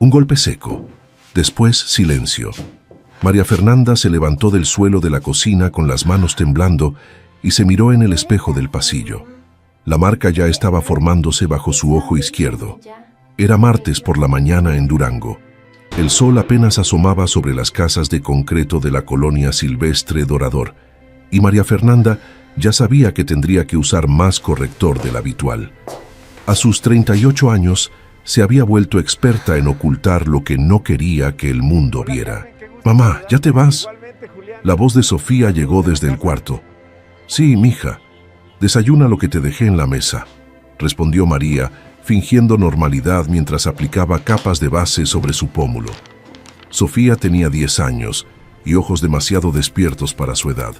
Un golpe seco. Después, silencio. María Fernanda se levantó del suelo de la cocina con las manos temblando y se miró en el espejo del pasillo. La marca ya estaba formándose bajo su ojo izquierdo. Era martes por la mañana en Durango. El sol apenas asomaba sobre las casas de concreto de la colonia Silvestre Dorador, y María Fernanda ya sabía que tendría que usar más corrector del habitual. A sus 38 años, se había vuelto experta en ocultar lo que no quería que el mundo viera. «Mamá, ¿ya te vas?» La voz de Sofía llegó desde el cuarto. «Sí, mija. Desayuna lo que te dejé en la mesa», respondió María, fingiendo normalidad mientras aplicaba capas de base sobre su pómulo. Sofía tenía 10 años y ojos demasiado despiertos para su edad.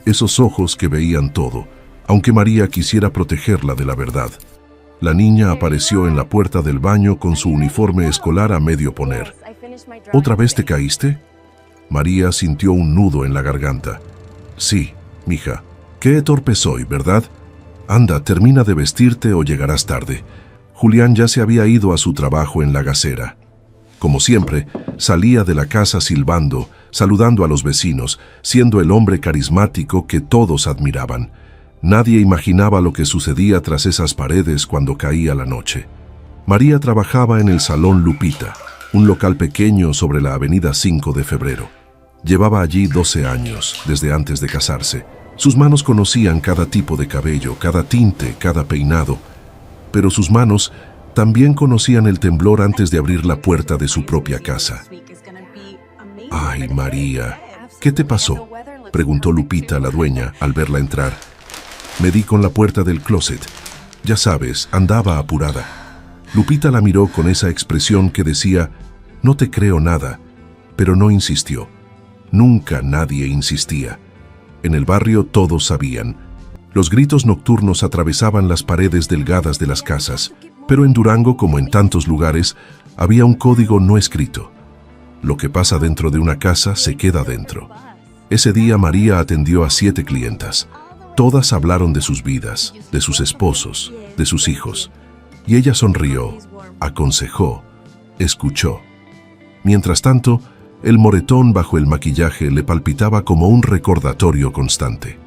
Esos ojos que veían todo, aunque María quisiera protegerla de la verdad. La niña apareció en la puerta del baño con su uniforme escolar a medio poner. «¿Otra vez te caíste?» María sintió un nudo en la garganta. «Sí, mija. Qué torpe soy, ¿verdad? Anda, termina de vestirte o llegarás tarde». Julián ya se había ido a su trabajo en la gasera. Como siempre, salía de la casa silbando, saludando a los vecinos, siendo el hombre carismático que todos admiraban. Nadie imaginaba lo que sucedía tras esas paredes cuando caía la noche. María trabajaba en el Salón Lupita, un local pequeño sobre la avenida 5 de Febrero. Llevaba allí 12 años, desde antes de casarse. Sus manos conocían cada tipo de cabello, cada tinte, cada peinado, pero sus manos también conocían el temblor antes de abrir la puerta de su propia casa. «Ay, María, ¿qué te pasó?», preguntó Lupita, la dueña, al verla entrar. «Me di con la puerta del closet. Ya sabes, andaba apurada». Lupita la miró con esa expresión que decía, «No te creo nada», pero no insistió. Nunca nadie insistía. En el barrio todos sabían. Los gritos nocturnos atravesaban las paredes delgadas de las casas, pero en Durango, como en tantos lugares, había un código no escrito. Lo que pasa dentro de una casa se queda dentro. Ese día María atendió a 7 clientas. Todas hablaron de sus vidas, de sus esposos, de sus hijos. Y ella sonrió, aconsejó, escuchó. Mientras tanto, el moretón bajo el maquillaje le palpitaba como un recordatorio constante.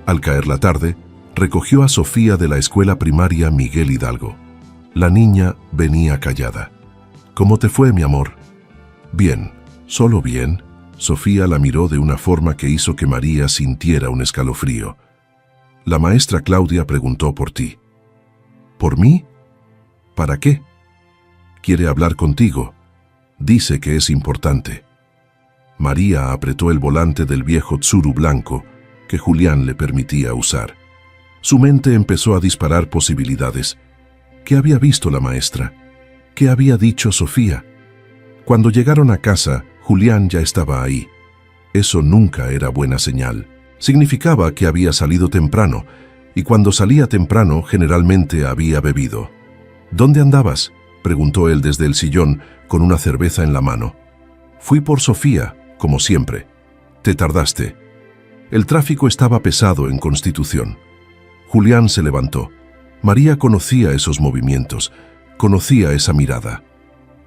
Al caer la tarde, recogió a Sofía de la escuela primaria Miguel Hidalgo. La niña venía callada. «¿Cómo te fue, mi amor?» «Bien, solo bien». Sofía la miró de una forma que hizo que María sintiera un escalofrío. «La maestra Claudia preguntó por ti». «¿Por mí? ¿Para qué?» «Quiere hablar contigo. Dice que es importante». María apretó el volante del viejo Tsuru blanco que Julián le permitía usar. Su mente empezó a disparar posibilidades. ¿Qué había visto la maestra? ¿Qué había dicho Sofía? Cuando llegaron a casa, Julián ya estaba ahí. Eso nunca era buena señal. Significaba que había salido temprano, y cuando salía temprano generalmente había bebido. «¿Dónde andabas?», preguntó él desde el sillón, con una cerveza en la mano. «Fui por Sofía, como siempre». «Te tardaste». El tráfico estaba pesado en Constitución. Julián se levantó. María conocía esos movimientos, conocía esa mirada.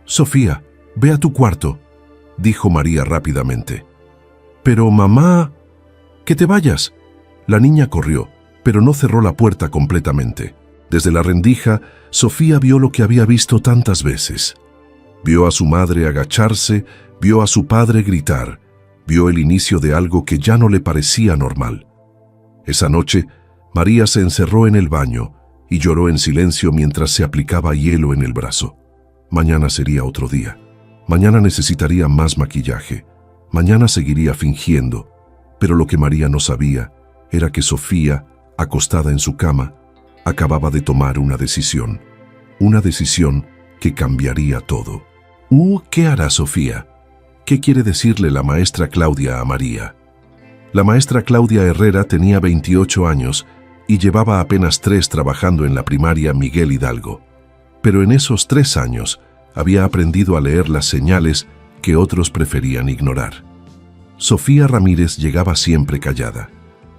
«Sofía, ve a tu cuarto», dijo María rápidamente. «Pero, mamá...» «Que te vayas». La niña corrió, pero no cerró la puerta completamente. Desde la rendija, Sofía vio lo que había visto tantas veces. Vio a su madre agacharse, vio a su padre gritar, vio el inicio de algo que ya no le parecía normal. Esa noche, María se encerró en el baño y lloró en silencio mientras se aplicaba hielo en el brazo. Mañana sería otro día. Mañana necesitaría más maquillaje. Mañana seguiría fingiendo. Pero lo que María no sabía era que Sofía, acostada en su cama, acababa de tomar una decisión. Una decisión que cambiaría todo. ¿Qué hará Sofía? ¿Qué quiere decirle la maestra Claudia a María? La maestra Claudia Herrera tenía 28 años y llevaba apenas 3 trabajando en la primaria Miguel Hidalgo. Pero en esos 3 años había aprendido a leer las señales que otros preferían ignorar. Sofía Ramírez llegaba siempre callada.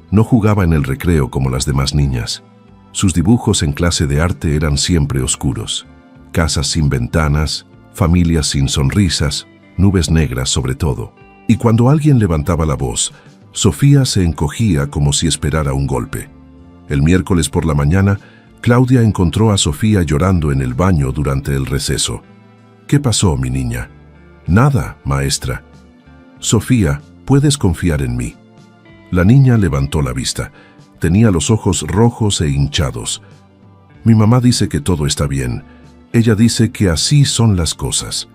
No jugaba en el recreo como las demás niñas. Sus dibujos en clase de arte eran siempre oscuros. Casas sin ventanas, familias sin sonrisas, nubes negras sobre todo. Y cuando alguien levantaba la voz, Sofía se encogía como si esperara un golpe. El miércoles por la mañana, Claudia encontró a Sofía llorando en el baño durante el receso. «¿Qué pasó, mi niña?» «Nada, maestra». «Sofía, puedes confiar en mí». La niña levantó la vista. Tenía los ojos rojos e hinchados. «Mi mamá dice que todo está bien. Ella dice que así son las cosas».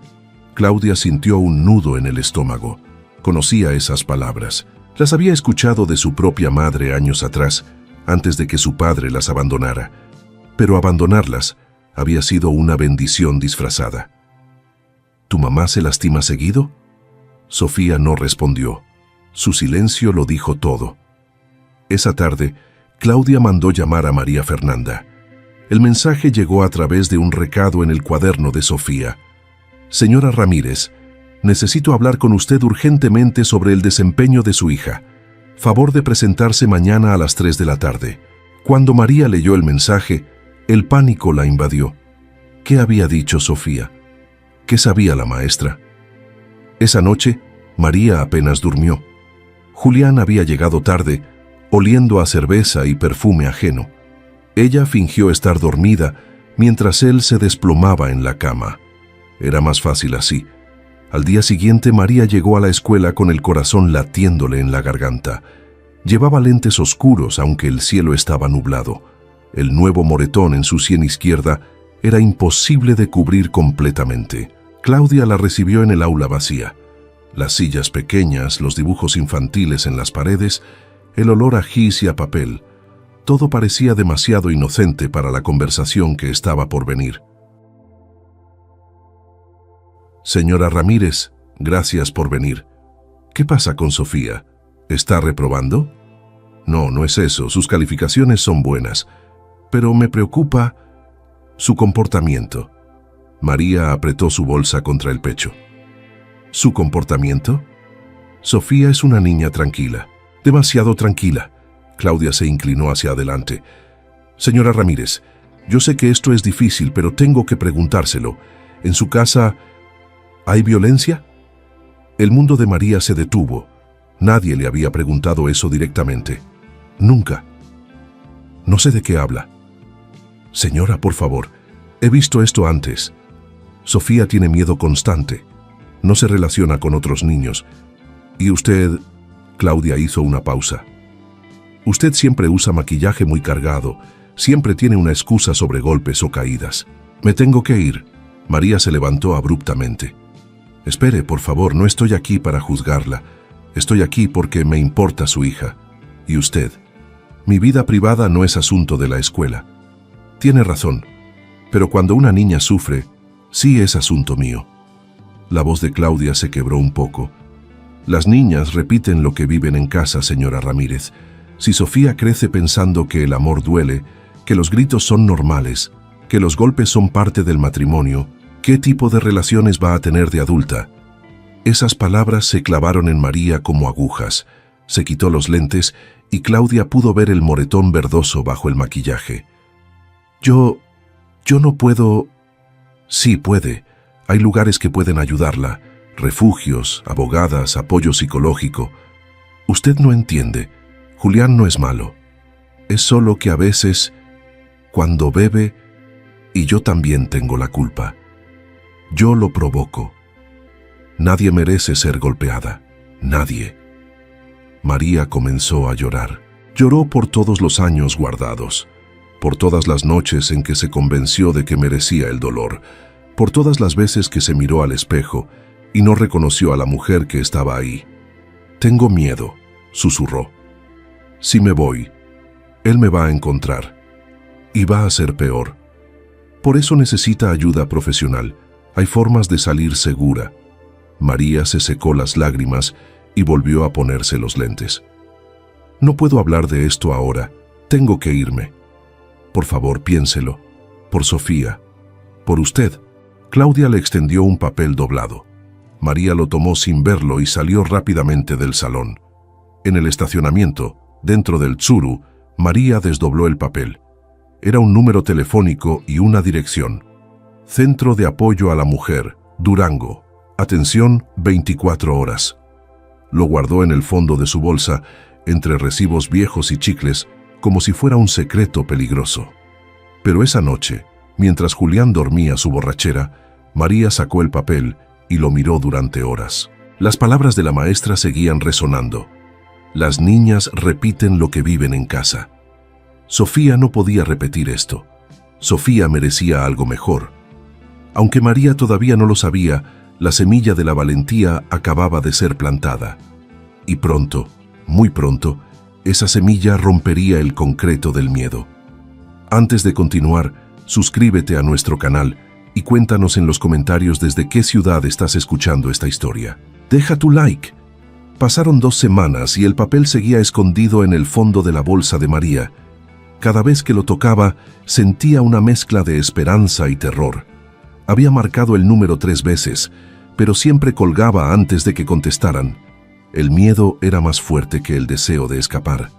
Claudia sintió un nudo en el estómago. Conocía esas palabras. Las había escuchado de su propia madre años atrás, antes de que su padre las abandonara. Pero abandonarlas había sido una bendición disfrazada. ¿Tu mamá se lastima seguido? Sofía no respondió. Su silencio lo dijo todo. Esa tarde, Claudia mandó llamar a María Fernanda. El mensaje llegó a través de un recado en el cuaderno de Sofía. «Señora Ramírez, necesito hablar con usted urgentemente sobre el desempeño de su hija. Favor de presentarse mañana a las 3 de la tarde». Cuando María leyó el mensaje, el pánico la invadió. ¿Qué había dicho Sofía? ¿Qué sabía la maestra? Esa noche, María apenas durmió. Julián había llegado tarde, oliendo a cerveza y perfume ajeno. Ella fingió estar dormida mientras él se desplomaba en la cama. Era más fácil así. Al día siguiente, María llegó a la escuela con el corazón latiéndole en la garganta. Llevaba lentes oscuros, aunque el cielo estaba nublado. El nuevo moretón en su sien izquierda era imposible de cubrir completamente. Claudia la recibió en el aula vacía. Las sillas pequeñas, los dibujos infantiles en las paredes, el olor a gis y a papel. Todo parecía demasiado inocente para la conversación que estaba por venir. «Señora Ramírez, gracias por venir. ¿Qué pasa con Sofía? ¿Está reprobando?» «No, no es eso. Sus calificaciones son buenas. Pero me preocupa su comportamiento». María apretó su bolsa contra el pecho. ¿Su comportamiento? Sofía es una niña tranquila. Demasiado tranquila. Claudia se inclinó hacia adelante. «Señora Ramírez, yo sé que esto es difícil, pero tengo que preguntárselo. ¿En su casa hay violencia?» El mundo de María se detuvo. Nadie le había preguntado eso directamente. Nunca. «No sé de qué habla». «Señora, por favor, he visto esto antes. Sofía tiene miedo constante. No se relaciona con otros niños. Y usted...» Claudia hizo una pausa. «Usted siempre usa maquillaje muy cargado. Siempre tiene una excusa sobre golpes o caídas. Me tengo que ir». María se levantó abruptamente. «Espere, por favor, no estoy aquí para juzgarla. Estoy aquí porque me importa su hija. Y usted. Mi vida privada no es asunto de la escuela. Tiene razón. Pero cuando una niña sufre, sí es asunto mío». La voz de Claudia se quebró un poco. «Las niñas repiten lo que viven en casa, señora Ramírez. Si Sofía crece pensando que el amor duele, que los gritos son normales, que los golpes son parte del matrimonio, ¿qué tipo de relaciones va a tener de adulta?» Esas palabras se clavaron en María como agujas. Se quitó los lentes y Claudia pudo ver el moretón verdoso bajo el maquillaje. Yo no puedo... Sí puede. Hay lugares que pueden ayudarla. Refugios, abogadas, apoyo psicológico. Usted no entiende. Julián no es malo. Es solo que a veces, cuando bebe, y yo también tengo la culpa. Yo lo provoco. Nadie merece ser golpeada. Nadie. María comenzó a llorar. Lloró por todos los años guardados, por todas las noches en que se convenció de que merecía el dolor, por todas las veces que se miró al espejo y no reconoció a la mujer que estaba ahí. «Tengo miedo», susurró. «Si me voy, él me va a encontrar. Y va a ser peor. Por eso necesita ayuda profesional. Hay formas de salir segura». María se secó las lágrimas y volvió a ponerse los lentes. «No puedo hablar de esto ahora. Tengo que irme. Por favor, piénselo. Por Sofía. Por usted». Claudia le extendió un papel doblado. María lo tomó sin verlo y salió rápidamente del salón. En el estacionamiento, dentro del Tsuru, María desdobló el papel. Era un número telefónico y una dirección. Centro de Apoyo a la Mujer, Durango. Atención, 24 horas. Lo guardó en el fondo de su bolsa, entre recibos viejos y chicles, como si fuera un secreto peligroso. Pero esa noche, mientras Julián dormía su borrachera, María sacó el papel y lo miró durante horas. Las palabras de la maestra seguían resonando. Las niñas repiten lo que viven en casa. Sofía no podía repetir esto. Sofía merecía algo mejor. Aunque María todavía no lo sabía, la semilla de la valentía acababa de ser plantada. Y pronto, muy pronto, esa semilla rompería el concreto del miedo. Antes de continuar, suscríbete a nuestro canal y cuéntanos en los comentarios desde qué ciudad estás escuchando esta historia. Deja tu like. Pasaron 2 semanas y el papel seguía escondido en el fondo de la bolsa de María. Cada vez que lo tocaba, sentía una mezcla de esperanza y terror. Había marcado el número 3 veces, pero siempre colgaba antes de que contestaran. El miedo era más fuerte que el deseo de escapar.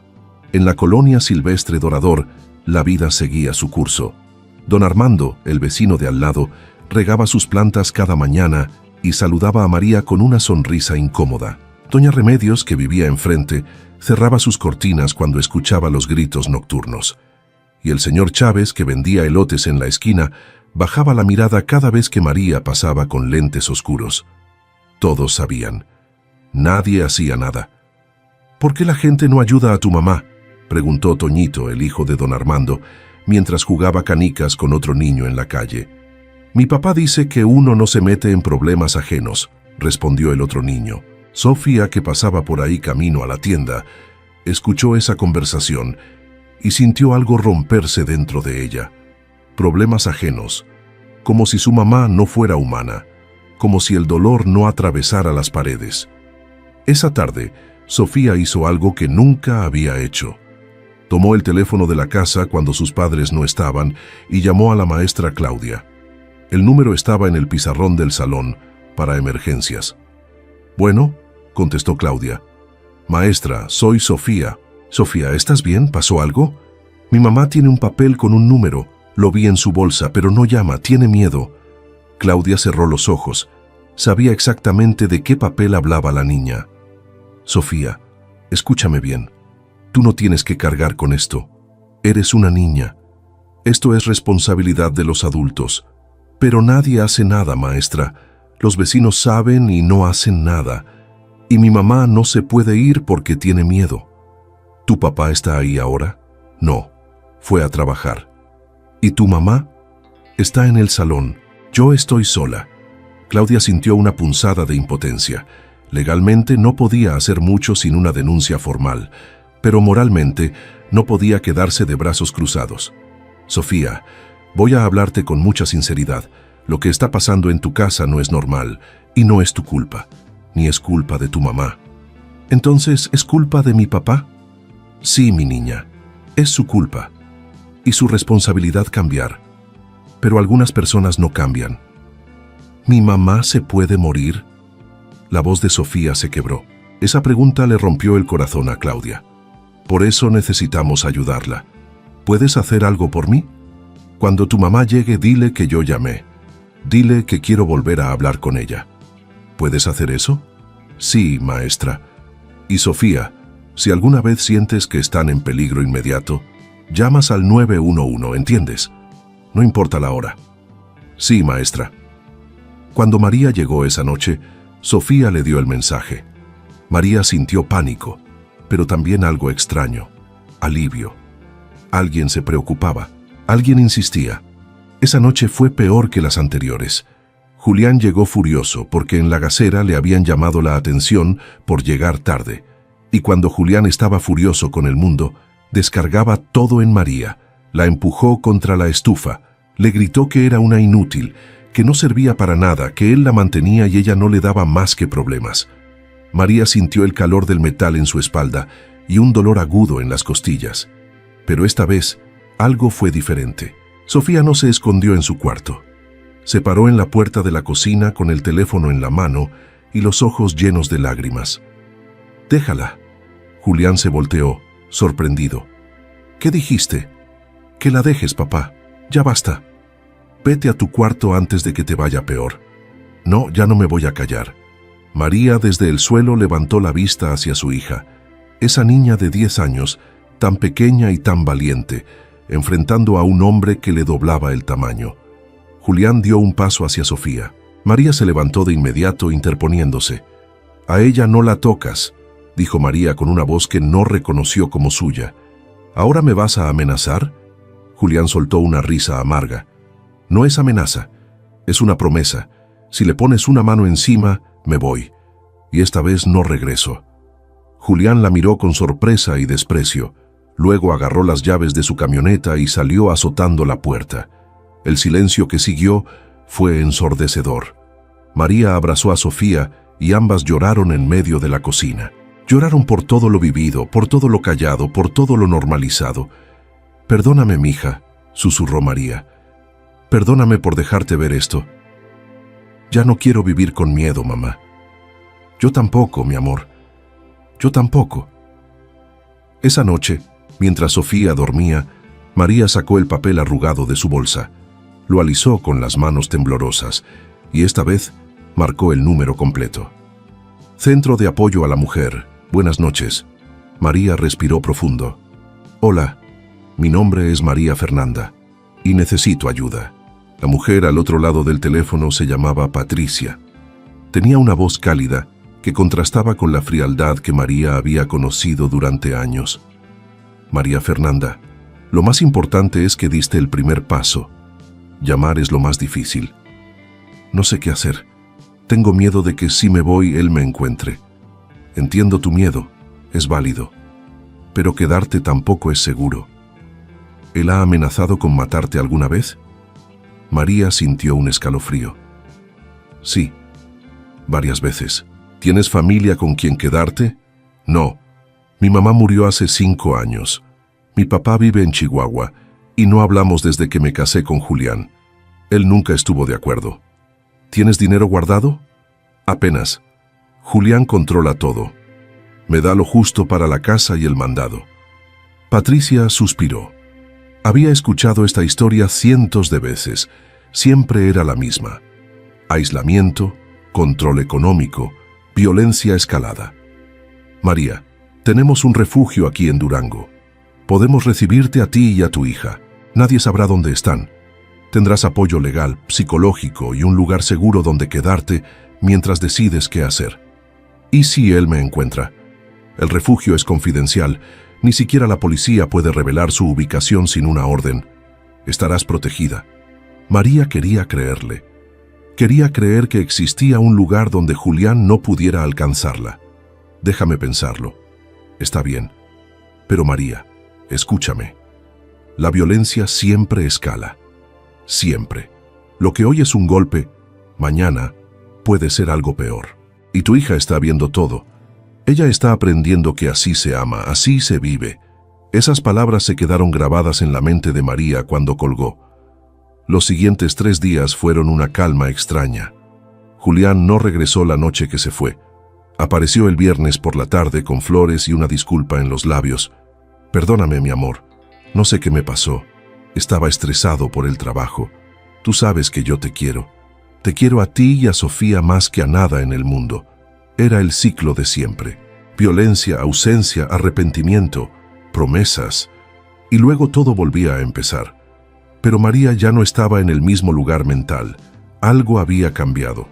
En la colonia Silvestre Dorador, la vida seguía su curso. Don Armando, el vecino de al lado, regaba sus plantas cada mañana y saludaba a María con una sonrisa incómoda. Doña Remedios, que vivía enfrente, cerraba sus cortinas cuando escuchaba los gritos nocturnos. Y el señor Chávez, que vendía elotes en la esquina, bajaba la mirada cada vez que María pasaba con lentes oscuros. Todos sabían. Nadie hacía nada. ¿Por qué la gente no ayuda a tu mamá?, preguntó Toñito, el hijo de don Armando, mientras jugaba canicas con otro niño en la calle. Mi papá dice que uno no se mete en problemas ajenos, respondió el otro niño. Sofía, que pasaba por ahí camino a la tienda, escuchó esa conversación y sintió algo romperse dentro de ella. Problemas ajenos, como si su mamá no fuera humana, como si el dolor no atravesara las paredes. Esa tarde, Sofía hizo algo que nunca había hecho. Tomó el teléfono de la casa cuando sus padres no estaban y llamó a la maestra Claudia. El número estaba en el pizarrón del salón, para emergencias. Bueno, contestó Claudia. Maestra, soy Sofía. Sofía, ¿estás bien? ¿Pasó algo? Mi mamá tiene un papel con un número. Lo vi en su bolsa, pero no llama, tiene miedo. Claudia cerró los ojos. Sabía exactamente de qué papel hablaba la niña. Sofía, escúchame bien. Tú no tienes que cargar con esto. Eres una niña. Esto es responsabilidad de los adultos. Pero nadie hace nada, maestra. Los vecinos saben y no hacen nada. Y mi mamá no se puede ir porque tiene miedo. ¿Tu papá está ahí ahora? No, fue a trabajar. ¿Y tu mamá? Está en el salón. Yo estoy sola. Claudia sintió una punzada de impotencia. Legalmente no podía hacer mucho sin una denuncia formal, pero moralmente no podía quedarse de brazos cruzados. Sofía, voy a hablarte con mucha sinceridad. Lo que está pasando en tu casa no es normal y no es tu culpa, ni es culpa de tu mamá. ¿Entonces es culpa de mi papá? Sí, mi niña, es su culpa y su responsabilidad cambiar. Pero algunas personas no cambian. ¿Mi mamá se puede morir? La voz de Sofía se quebró. Esa pregunta le rompió el corazón a Claudia. Por eso necesitamos ayudarla. ¿Puedes hacer algo por mí? Cuando tu mamá llegue, dile que yo llamé. Dile que quiero volver a hablar con ella. ¿Puedes hacer eso? Sí, maestra. Y Sofía, si alguna vez sientes que están en peligro inmediato, llamas al 911, ¿entiendes? No importa la hora. Sí, maestra. Cuando María llegó esa noche, Sofía le dio el mensaje. María sintió pánico, pero también algo extraño, alivio. Alguien se preocupaba, alguien insistía. Esa noche fue peor que las anteriores. Julián llegó furioso porque en la gasera le habían llamado la atención por llegar tarde. Y cuando Julián estaba furioso con el mundo, descargaba todo en María. La empujó contra la estufa, le gritó que era una inútil, que no servía para nada, que él la mantenía y ella no le daba más que problemas. María sintió el calor del metal en su espalda y un dolor agudo en las costillas. Pero esta vez, algo fue diferente. Sofía no se escondió en su cuarto. Se paró en la puerta de la cocina con el teléfono en la mano y los ojos llenos de lágrimas. «Déjala». Julián se volteó, sorprendido. «¿Qué dijiste?» «Que la dejes, papá. Ya basta. Vete a tu cuarto antes de que te vaya peor». No, ya no me voy a callar. María desde el suelo levantó la vista hacia su hija. Esa niña de 10 años, tan pequeña y tan valiente, enfrentando a un hombre que le doblaba el tamaño. Julián dio un paso hacia Sofía. María se levantó de inmediato, interponiéndose. «A ella no la tocas», dijo María con una voz que no reconoció como suya. «¿Ahora me vas a amenazar?» Julián soltó una risa amarga. «No es amenaza, es una promesa. Si le pones una mano encima, me voy. Y esta vez no regreso». Julián la miró con sorpresa y desprecio. Luego agarró las llaves de su camioneta y salió azotando la puerta. El silencio que siguió fue ensordecedor. María abrazó a Sofía y ambas lloraron en medio de la cocina. Lloraron por todo lo vivido, por todo lo callado, por todo lo normalizado. «Perdóname, mija», susurró María. «Perdóname por dejarte ver esto. Ya no quiero vivir con miedo, mamá». «Yo tampoco, mi amor. Yo tampoco». Esa noche, mientras Sofía dormía, María sacó el papel arrugado de su bolsa. Lo alisó con las manos temblorosas y esta vez marcó el número completo. «Centro de Apoyo a la Mujer. Buenas noches». María respiró profundo. «Hola, mi nombre es María Fernanda y necesito ayuda». La mujer al otro lado del teléfono se llamaba Patricia. Tenía una voz cálida que contrastaba con la frialdad que María había conocido durante años. «María Fernanda, lo más importante es que diste el primer paso. Llamar es lo más difícil. No sé qué hacer. Tengo miedo de que si me voy, él me encuentre. Entiendo tu miedo, es válido. Pero quedarte tampoco es seguro. ¿Él ha amenazado con matarte alguna vez?» María sintió un escalofrío. «Sí, varias veces». «¿Tienes familia con quien quedarte?» «No. Mi mamá murió hace 5 años. Mi papá vive en Chihuahua y no hablamos desde que me casé con Julián. Él nunca estuvo de acuerdo». «¿Tienes dinero guardado?» «Apenas. Julián controla todo. Me da lo justo para la casa y el mandado». Patricia suspiró. Había escuchado esta historia cientos de veces. Siempre era la misma. Aislamiento, control económico, violencia escalada. «María, tenemos un refugio aquí en Durango. Podemos recibirte a ti y a tu hija. Nadie sabrá dónde están. Tendrás apoyo legal, psicológico y un lugar seguro donde quedarte mientras decides qué hacer. ¿Y si él me encuentra? El refugio es confidencial. Ni siquiera la policía puede revelar su ubicación sin una orden. Estarás protegida». María quería creerle. Quería creer que existía un lugar donde Julián no pudiera alcanzarla. «Déjame pensarlo. Está bien. Pero María, escúchame. La violencia siempre escala. Siempre. Lo que hoy es un golpe, mañana puede ser algo peor. Y tu hija está viendo todo. Ella está aprendiendo que así se ama, así se vive». Esas palabras se quedaron grabadas en la mente de María cuando colgó. Los siguientes 3 días fueron una calma extraña. Julián no regresó la noche que se fue. Apareció el viernes por la tarde con flores y una disculpa en los labios. «Perdóname, mi amor. No sé qué me pasó. Estaba estresado por el trabajo. Tú sabes que yo te quiero. Te quiero a ti y a Sofía más que a nada en el mundo». Era el ciclo de siempre. Violencia, ausencia, arrepentimiento, promesas. Y luego todo volvía a empezar. Pero María ya no estaba en el mismo lugar mental. Algo había cambiado.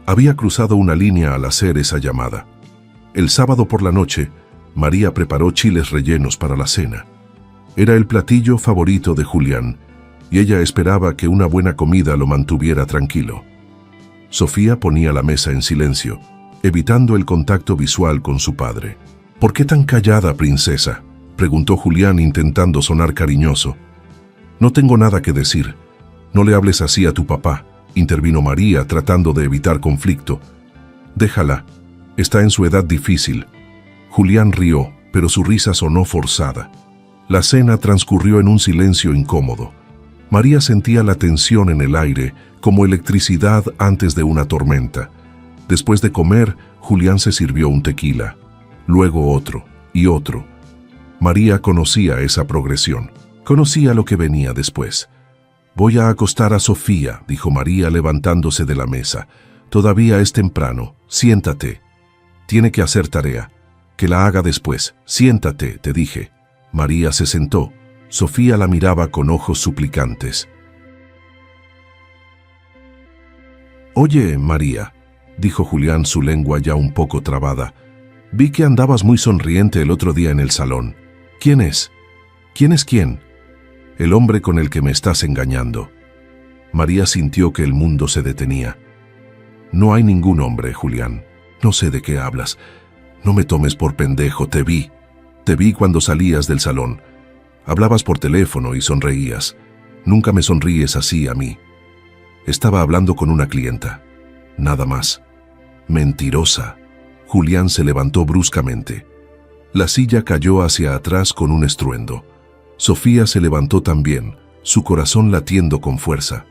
Había cruzado una línea al hacer esa llamada. El sábado por la noche, María preparó chiles rellenos para la cena. Era el platillo favorito de Julián, y ella esperaba que una buena comida lo mantuviera tranquilo. Sofía ponía la mesa en silencio, evitando el contacto visual con su padre. «¿Por qué tan callada, princesa?», preguntó Julián intentando sonar cariñoso. «No tengo nada que decir. No le hables así a tu papá», intervino María tratando de evitar conflicto. «Déjala. Está en su edad difícil». Julián rió, pero su risa sonó forzada. La cena transcurrió en un silencio incómodo. María sentía la tensión en el aire, como electricidad antes de una tormenta. Después de comer, Julián se sirvió un tequila, luego otro y otro. María conocía esa progresión. Conocía lo que venía después. «Voy a acostar a Sofía», dijo María levantándose de la mesa. Todavía es temprano. Siéntate. Tiene que hacer tarea. Que la haga después. Siéntate, te dije. María se sentó. Sofía la miraba con ojos suplicantes. «Oye, María», dijo Julián, su lengua ya un poco trabada, «vi que andabas muy sonriente el otro día en el salón. ¿Quién es? ¿Quién es quién?» «El hombre con el que me estás engañando». María sintió que el mundo se detenía. «No hay ningún hombre, Julián. No sé de qué hablas. No me tomes por pendejo, te vi. Te vi cuando salías del salón. Hablabas por teléfono y sonreías. Nunca me sonríes así a mí. Estaba hablando con una clienta. Nada más». «Mentirosa». Julián se levantó bruscamente. La silla cayó hacia atrás con un estruendo. Sofía se levantó también, su corazón latiendo con fuerza.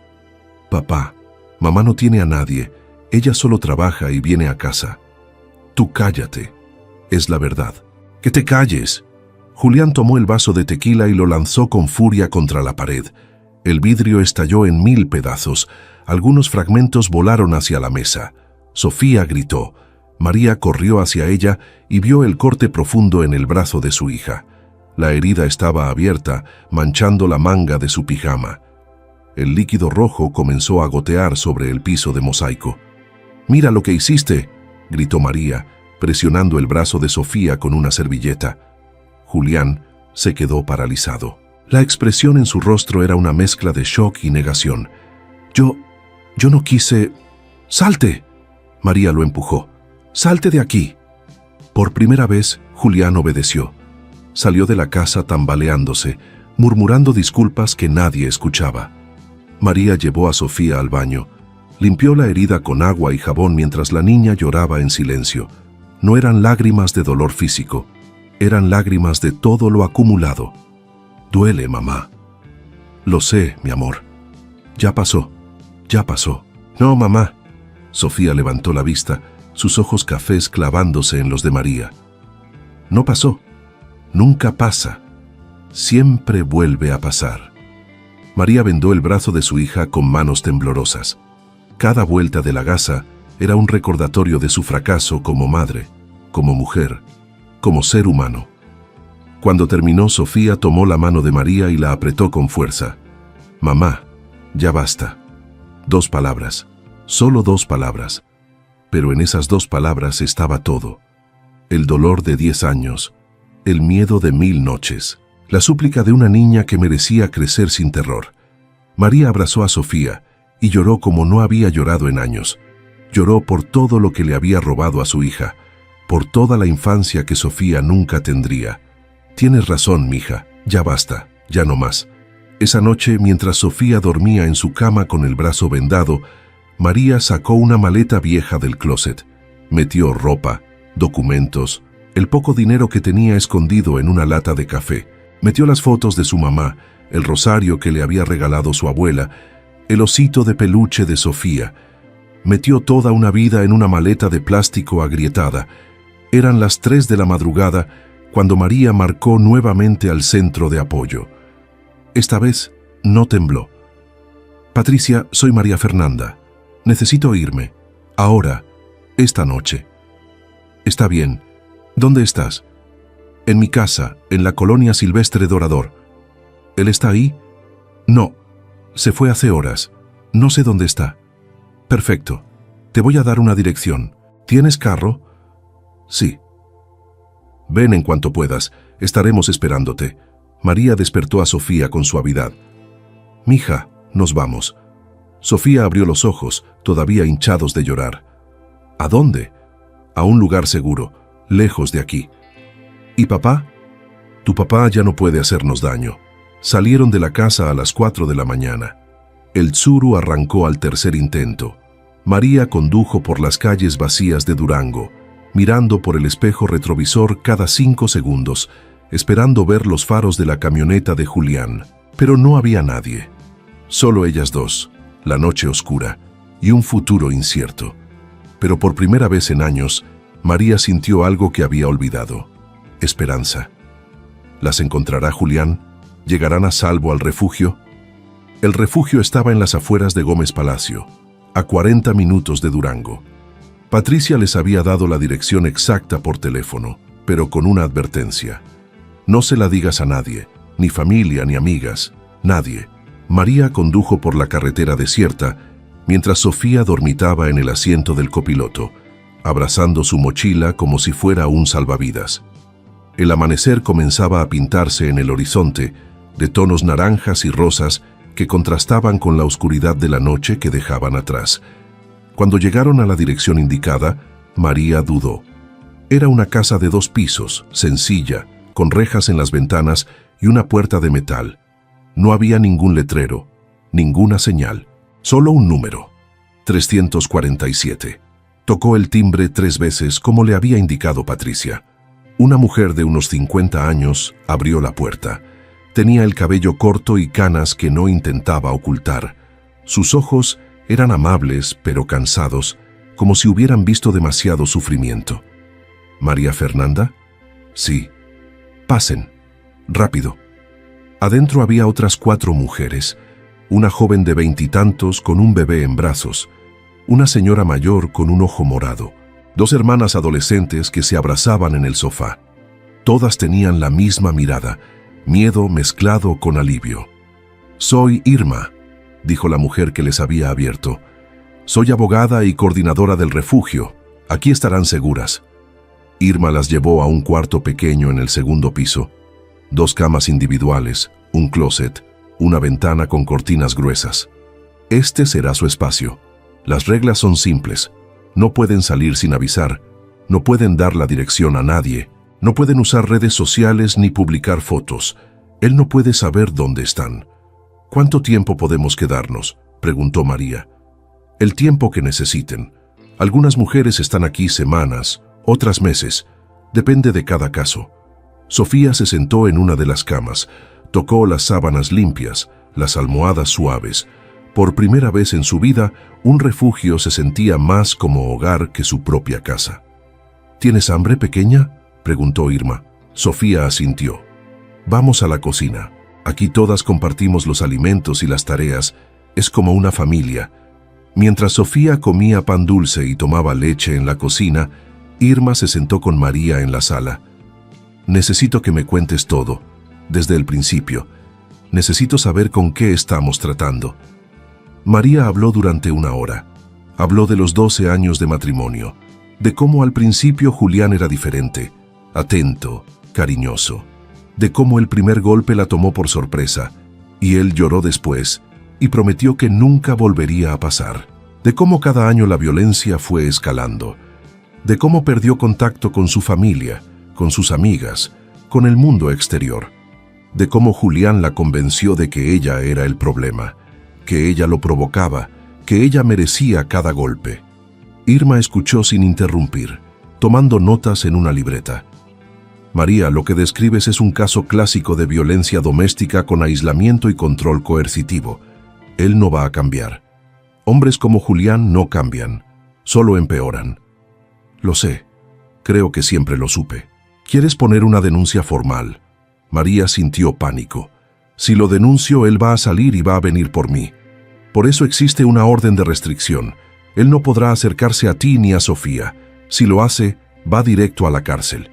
«Papá, mamá no tiene a nadie. Ella solo trabaja y viene a casa». «Tú cállate. Es la verdad». «¡Que te calles!». Julián tomó el vaso de tequila y lo lanzó con furia contra la pared. El vidrio estalló en 1000 pedazos. Algunos fragmentos volaron hacia la mesa. Sofía gritó. María corrió hacia ella y vio el corte profundo en el brazo de su hija. La herida estaba abierta, manchando la manga de su pijama. El líquido rojo comenzó a gotear sobre el piso de mosaico. «¡Mira lo que hiciste!», gritó María, presionando el brazo de Sofía con una servilleta. Julián se quedó paralizado. La expresión en su rostro era una mezcla de shock y negación. Yo no quise... «¡Salte!». María lo empujó. «¡Salte de aquí!». Por primera vez, Julián obedeció. Salió de la casa tambaleándose, murmurando disculpas que nadie escuchaba. María llevó a Sofía al baño. Limpió la herida con agua y jabón mientras la niña lloraba en silencio. No eran lágrimas de dolor físico, eran lágrimas de todo lo acumulado. «Duele, mamá». «Lo sé, mi amor. Ya pasó, ya pasó». «No, mamá». Sofía levantó la vista, sus ojos cafés clavándose en los de María. «No pasó. Nunca pasa. Siempre vuelve a pasar». María vendó el brazo de su hija con manos temblorosas. Cada vuelta de la gasa era un recordatorio de su fracaso como madre, como mujer, como ser humano. Cuando terminó, Sofía tomó la mano de María y la apretó con fuerza. «Mamá, ya basta». 2 palabras, solo 2 palabras. Pero en esas 2 palabras estaba todo. El dolor de 10 años, el miedo de 1000 noches, la súplica de una niña que merecía crecer sin terror. María abrazó a Sofía y lloró como no había llorado en años. Lloró por todo lo que le había robado a su hija, por toda la infancia que Sofía nunca tendría. «Tienes razón, mija, ya basta, ya no más». Esa noche, mientras Sofía dormía en su cama con el brazo vendado, María sacó una maleta vieja del closet. Metió ropa, documentos, el poco dinero que tenía escondido en una lata de café. Metió las fotos de su mamá, el rosario que le había regalado su abuela, el osito de peluche de Sofía. Metió toda una vida en una maleta de plástico agrietada. Eran las 3 de la madrugada cuando María marcó nuevamente al centro de apoyo. Esta vez no tembló. «Patricia, soy María Fernanda. Necesito irme. Ahora, esta noche». «Está bien. ¿Dónde estás?» «En mi casa, en la colonia Silvestre Dorador». «¿Él está ahí?» «No. Se fue hace horas. No sé dónde está». «Perfecto. Te voy a dar una dirección. ¿Tienes carro?» «Sí». «Ven en cuanto puedas. Estaremos esperándote». María despertó a Sofía con suavidad. «Mija, nos vamos». Sofía abrió los ojos, todavía hinchados de llorar. «¿A dónde?» «A un lugar seguro, lejos de aquí». «¿Y papá?» «Tu papá ya no puede hacernos daño». Salieron de la casa a las 4 de la mañana. El Tsuru arrancó al tercer intento. María condujo por las calles vacías de Durango, mirando por el espejo retrovisor cada 5 segundos, esperando ver los faros de la camioneta de Julián. Pero no había nadie. Solo ellas dos, la noche oscura y un futuro incierto. Pero por primera vez en años, María sintió algo que había olvidado: esperanza. ¿Las encontrará Julián? ¿Llegarán a salvo al refugio? El refugio estaba en las afueras de Gómez Palacio, a 40 minutos de Durango. Patricia les había dado la dirección exacta por teléfono, pero con una advertencia. No se la digas a nadie, ni familia ni amigas, nadie. María condujo por la carretera desierta, mientras Sofía dormitaba en el asiento del copiloto, abrazando su mochila como si fuera un salvavidas. El amanecer comenzaba a pintarse en el horizonte, de tonos naranjas y rosas que contrastaban con la oscuridad de la noche que dejaban atrás. Cuando llegaron a la dirección indicada, María dudó. Era una casa de 2 pisos, sencilla, con rejas en las ventanas y una puerta de metal. No había ningún letrero, ninguna señal, solo un número, 347. Tocó el timbre 3 veces como le había indicado Patricia. Una mujer de unos 50 años abrió la puerta. Tenía el cabello corto y canas que no intentaba ocultar. Sus ojos eran amables pero cansados, como si hubieran visto demasiado sufrimiento. ¿María Fernanda? Sí. Pasen. Rápido. Adentro había otras 4 mujeres. Una joven de 20 y tantos con un bebé en brazos. Una señora mayor con un ojo morado. 2 hermanas adolescentes que se abrazaban en el sofá. Todas tenían la misma mirada, miedo mezclado con alivio. «Soy Irma», dijo la mujer que les había abierto. «Soy abogada y coordinadora del refugio. Aquí estarán seguras». Irma las llevó a un cuarto pequeño en el segundo piso. 2 camas individuales, un closet, una ventana con cortinas gruesas. Este será su espacio. Las reglas son simples. No pueden salir sin avisar, no pueden dar la dirección a nadie, no pueden usar redes sociales ni publicar fotos. Él no puede saber dónde están. «¿Cuánto tiempo podemos quedarnos?», preguntó María. «El tiempo que necesiten. Algunas mujeres están aquí semanas, otras meses. Depende de cada caso». Sofía se sentó en una de las camas, tocó las sábanas limpias, las almohadas suaves. Por primera vez en su vida, un refugio se sentía más como hogar que su propia casa. «¿Tienes hambre, pequeña?», preguntó Irma. Sofía asintió. «Vamos a la cocina. Aquí todas compartimos los alimentos y las tareas. Es como una familia». Mientras Sofía comía pan dulce y tomaba leche en la cocina, Irma se sentó con María en la sala. «Necesito que me cuentes todo, desde el principio. Necesito saber con qué estamos tratando». María habló durante 1 hora. Habló de los 12 años de matrimonio, de cómo al principio Julián era diferente, atento, cariñoso, de cómo el primer golpe la tomó por sorpresa, y él lloró después, y prometió que nunca volvería a pasar, de cómo cada año la violencia fue escalando, de cómo perdió contacto con su familia, con sus amigas, con el mundo exterior, de cómo Julián la convenció de que ella era el problema, que ella lo provocaba, que ella merecía cada golpe. Irma escuchó sin interrumpir, tomando notas en una libreta. «María, lo que describes es un caso clásico de violencia doméstica con aislamiento y control coercitivo. Él no va a cambiar. Hombres como Julián no cambian, solo empeoran». «Lo sé. Creo que siempre lo supe». «¿Quieres poner una denuncia formal?». María sintió pánico. «Si lo denuncio, él va a salir y va a venir por mí. Por eso existe una orden de restricción. Él no podrá acercarse a ti ni a Sofía. Si lo hace, va directo a la cárcel».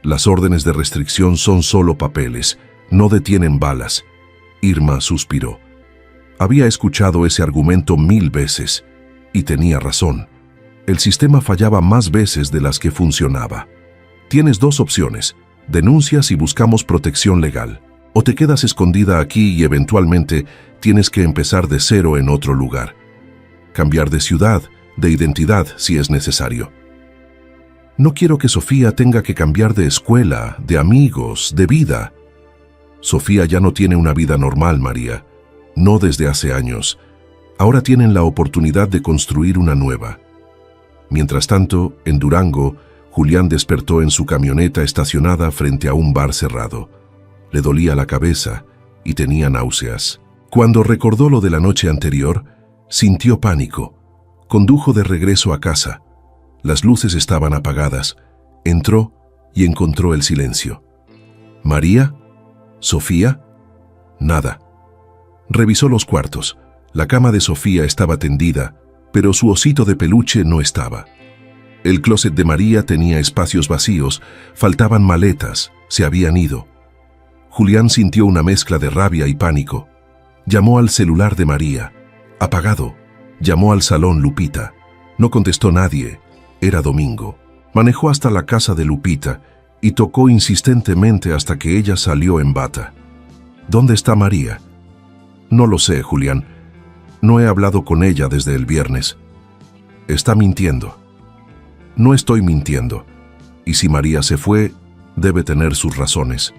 «Las órdenes de restricción son solo papeles, no detienen balas». Irma suspiró. Había escuchado ese argumento 1000 veces, y tenía razón. El sistema fallaba más veces de las que funcionaba. «Tienes 2 opciones. Denuncias y buscamos protección legal. O te quedas escondida aquí y eventualmente tienes que empezar de cero en otro lugar. Cambiar de ciudad, de identidad si es necesario». «No quiero que Sofía tenga que cambiar de escuela, de amigos, de vida». «Sofía ya no tiene una vida normal, María. No desde hace años. Ahora tienen la oportunidad de construir una nueva». Mientras tanto, en Durango, Julián despertó en su camioneta estacionada frente a un bar cerrado. Le dolía la cabeza y tenía náuseas. Cuando recordó lo de la noche anterior, sintió pánico. Condujo de regreso a casa. Las luces estaban apagadas. Entró y encontró el silencio. ¿María? ¿Sofía? Nada. Revisó los cuartos. La cama de Sofía estaba tendida, pero su osito de peluche no estaba. El closet de María tenía espacios vacíos, faltaban maletas, se habían ido. Julián sintió una mezcla de rabia y pánico. Llamó al celular de María. Apagado. Llamó al salón Lupita. No contestó nadie. Era domingo. Manejó hasta la casa de Lupita y tocó insistentemente hasta que ella salió en bata. ¿Dónde está María? No lo sé, Julián. No he hablado con ella desde el viernes. Está mintiendo. No estoy mintiendo. Y si María se fue, debe tener sus razones.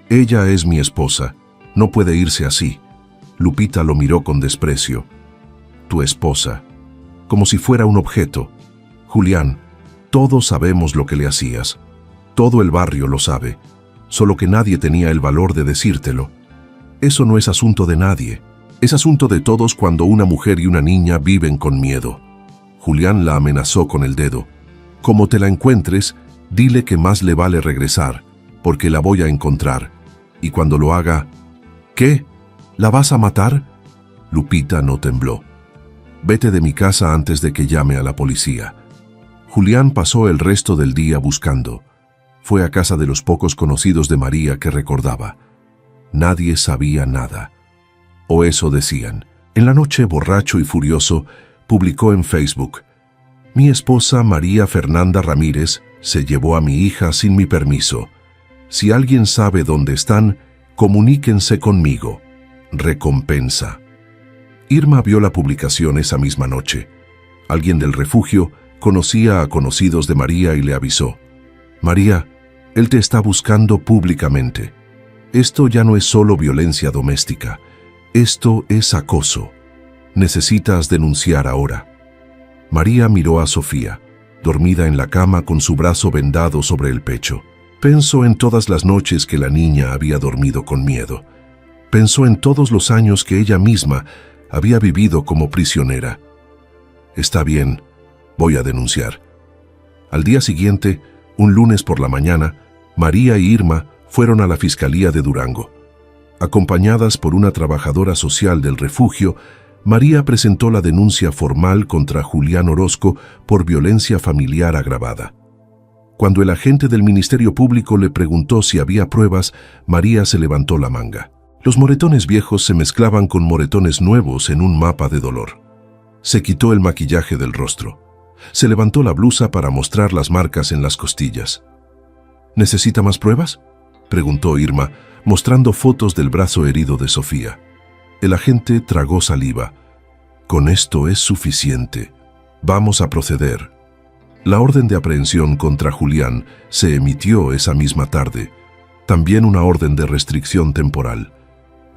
Ella es mi esposa. No puede irse así. Lupita lo miró con desprecio. Tu esposa. Como si fuera un objeto. Julián, todos sabemos lo que le hacías. Todo el barrio lo sabe. Solo que nadie tenía el valor de decírtelo. Eso no es asunto de nadie. Es asunto de todos cuando una mujer y una niña viven con miedo. Julián la amenazó con el dedo. Como te la encuentres, dile que más le vale regresar, porque la voy a encontrar. Y cuando lo haga... ¿Qué? ¿La vas a matar? Lupita no tembló. Vete de mi casa antes de que llame a la policía. Julián pasó el resto del día buscando. Fue a casa de los pocos conocidos de María que recordaba. Nadie sabía nada. O eso decían. En la noche, borracho y furioso, publicó en Facebook: mi esposa María Fernanda Ramírez se llevó a mi hija sin mi permiso. Si alguien sabe dónde están, comuníquense conmigo. Recompensa. Irma vio la publicación esa misma noche. Alguien del refugio conocía a conocidos de María y le avisó: María, él te está buscando públicamente. Esto ya no es solo violencia doméstica. Esto es acoso. Necesitas denunciar ahora. María miró a Sofía, dormida en la cama con su brazo vendado sobre el pecho. Pensó en todas las noches que la niña había dormido con miedo. Pensó en todos los años que ella misma había vivido como prisionera. Está bien, voy a denunciar. Al día siguiente, un lunes por la mañana, María y Irma fueron a la Fiscalía de Durango. Acompañadas por una trabajadora social del refugio, María presentó la denuncia formal contra Julián Orozco por violencia familiar agravada. Cuando el agente del Ministerio Público le preguntó si había pruebas, María se levantó la manga. Los moretones viejos se mezclaban con moretones nuevos en un mapa de dolor. Se quitó el maquillaje del rostro. Se levantó la blusa para mostrar las marcas en las costillas. ¿Necesita más pruebas?, preguntó Irma, mostrando fotos del brazo herido de Sofía. El agente tragó saliva. Con esto es suficiente. Vamos a proceder. La orden de aprehensión contra Julián se emitió esa misma tarde. También una orden de restricción temporal.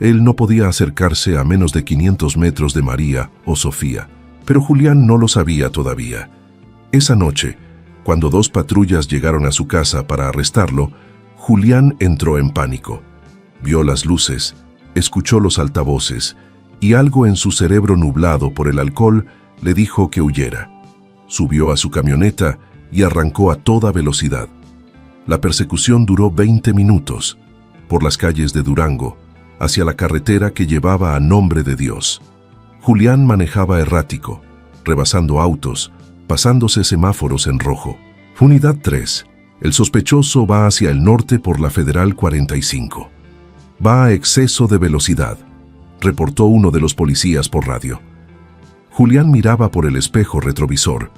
Él no podía acercarse a menos de 500 metros de María o Sofía, pero Julián no lo sabía todavía. Esa noche, cuando 2 patrullas llegaron a su casa para arrestarlo, Julián entró en pánico. Vio las luces, escuchó los altavoces, y algo en su cerebro nublado por el alcohol le dijo que huyera. Subió a su camioneta y arrancó a toda velocidad. La persecución duró 20 minutos, por las calles de Durango, hacia la carretera que llevaba a Nombre de Dios. Julián manejaba errático, rebasando autos, pasándose semáforos en rojo. Unidad 3. El sospechoso va hacia el norte por la Federal 45. Va a exceso de velocidad, reportó uno de los policías por radio. Julián miraba por el espejo retrovisor.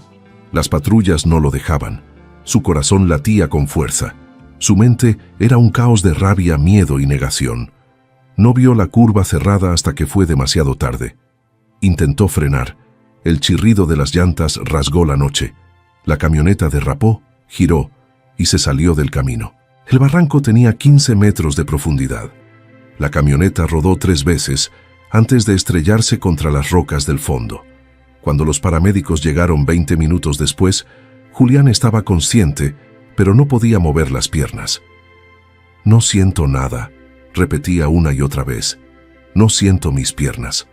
Las patrullas no lo dejaban. Su corazón latía con fuerza. Su mente era un caos de rabia, miedo y negación. No vio la curva cerrada hasta que fue demasiado tarde. Intentó frenar. El chirrido de las llantas rasgó la noche. La camioneta derrapó, giró y se salió del camino. El barranco tenía 15 metros de profundidad. La camioneta rodó 3 veces antes de estrellarse contra las rocas del fondo. Cuando los paramédicos llegaron 20 minutos después, Julián estaba consciente, pero no podía mover las piernas. No siento nada, repetía una y otra vez. No siento mis piernas.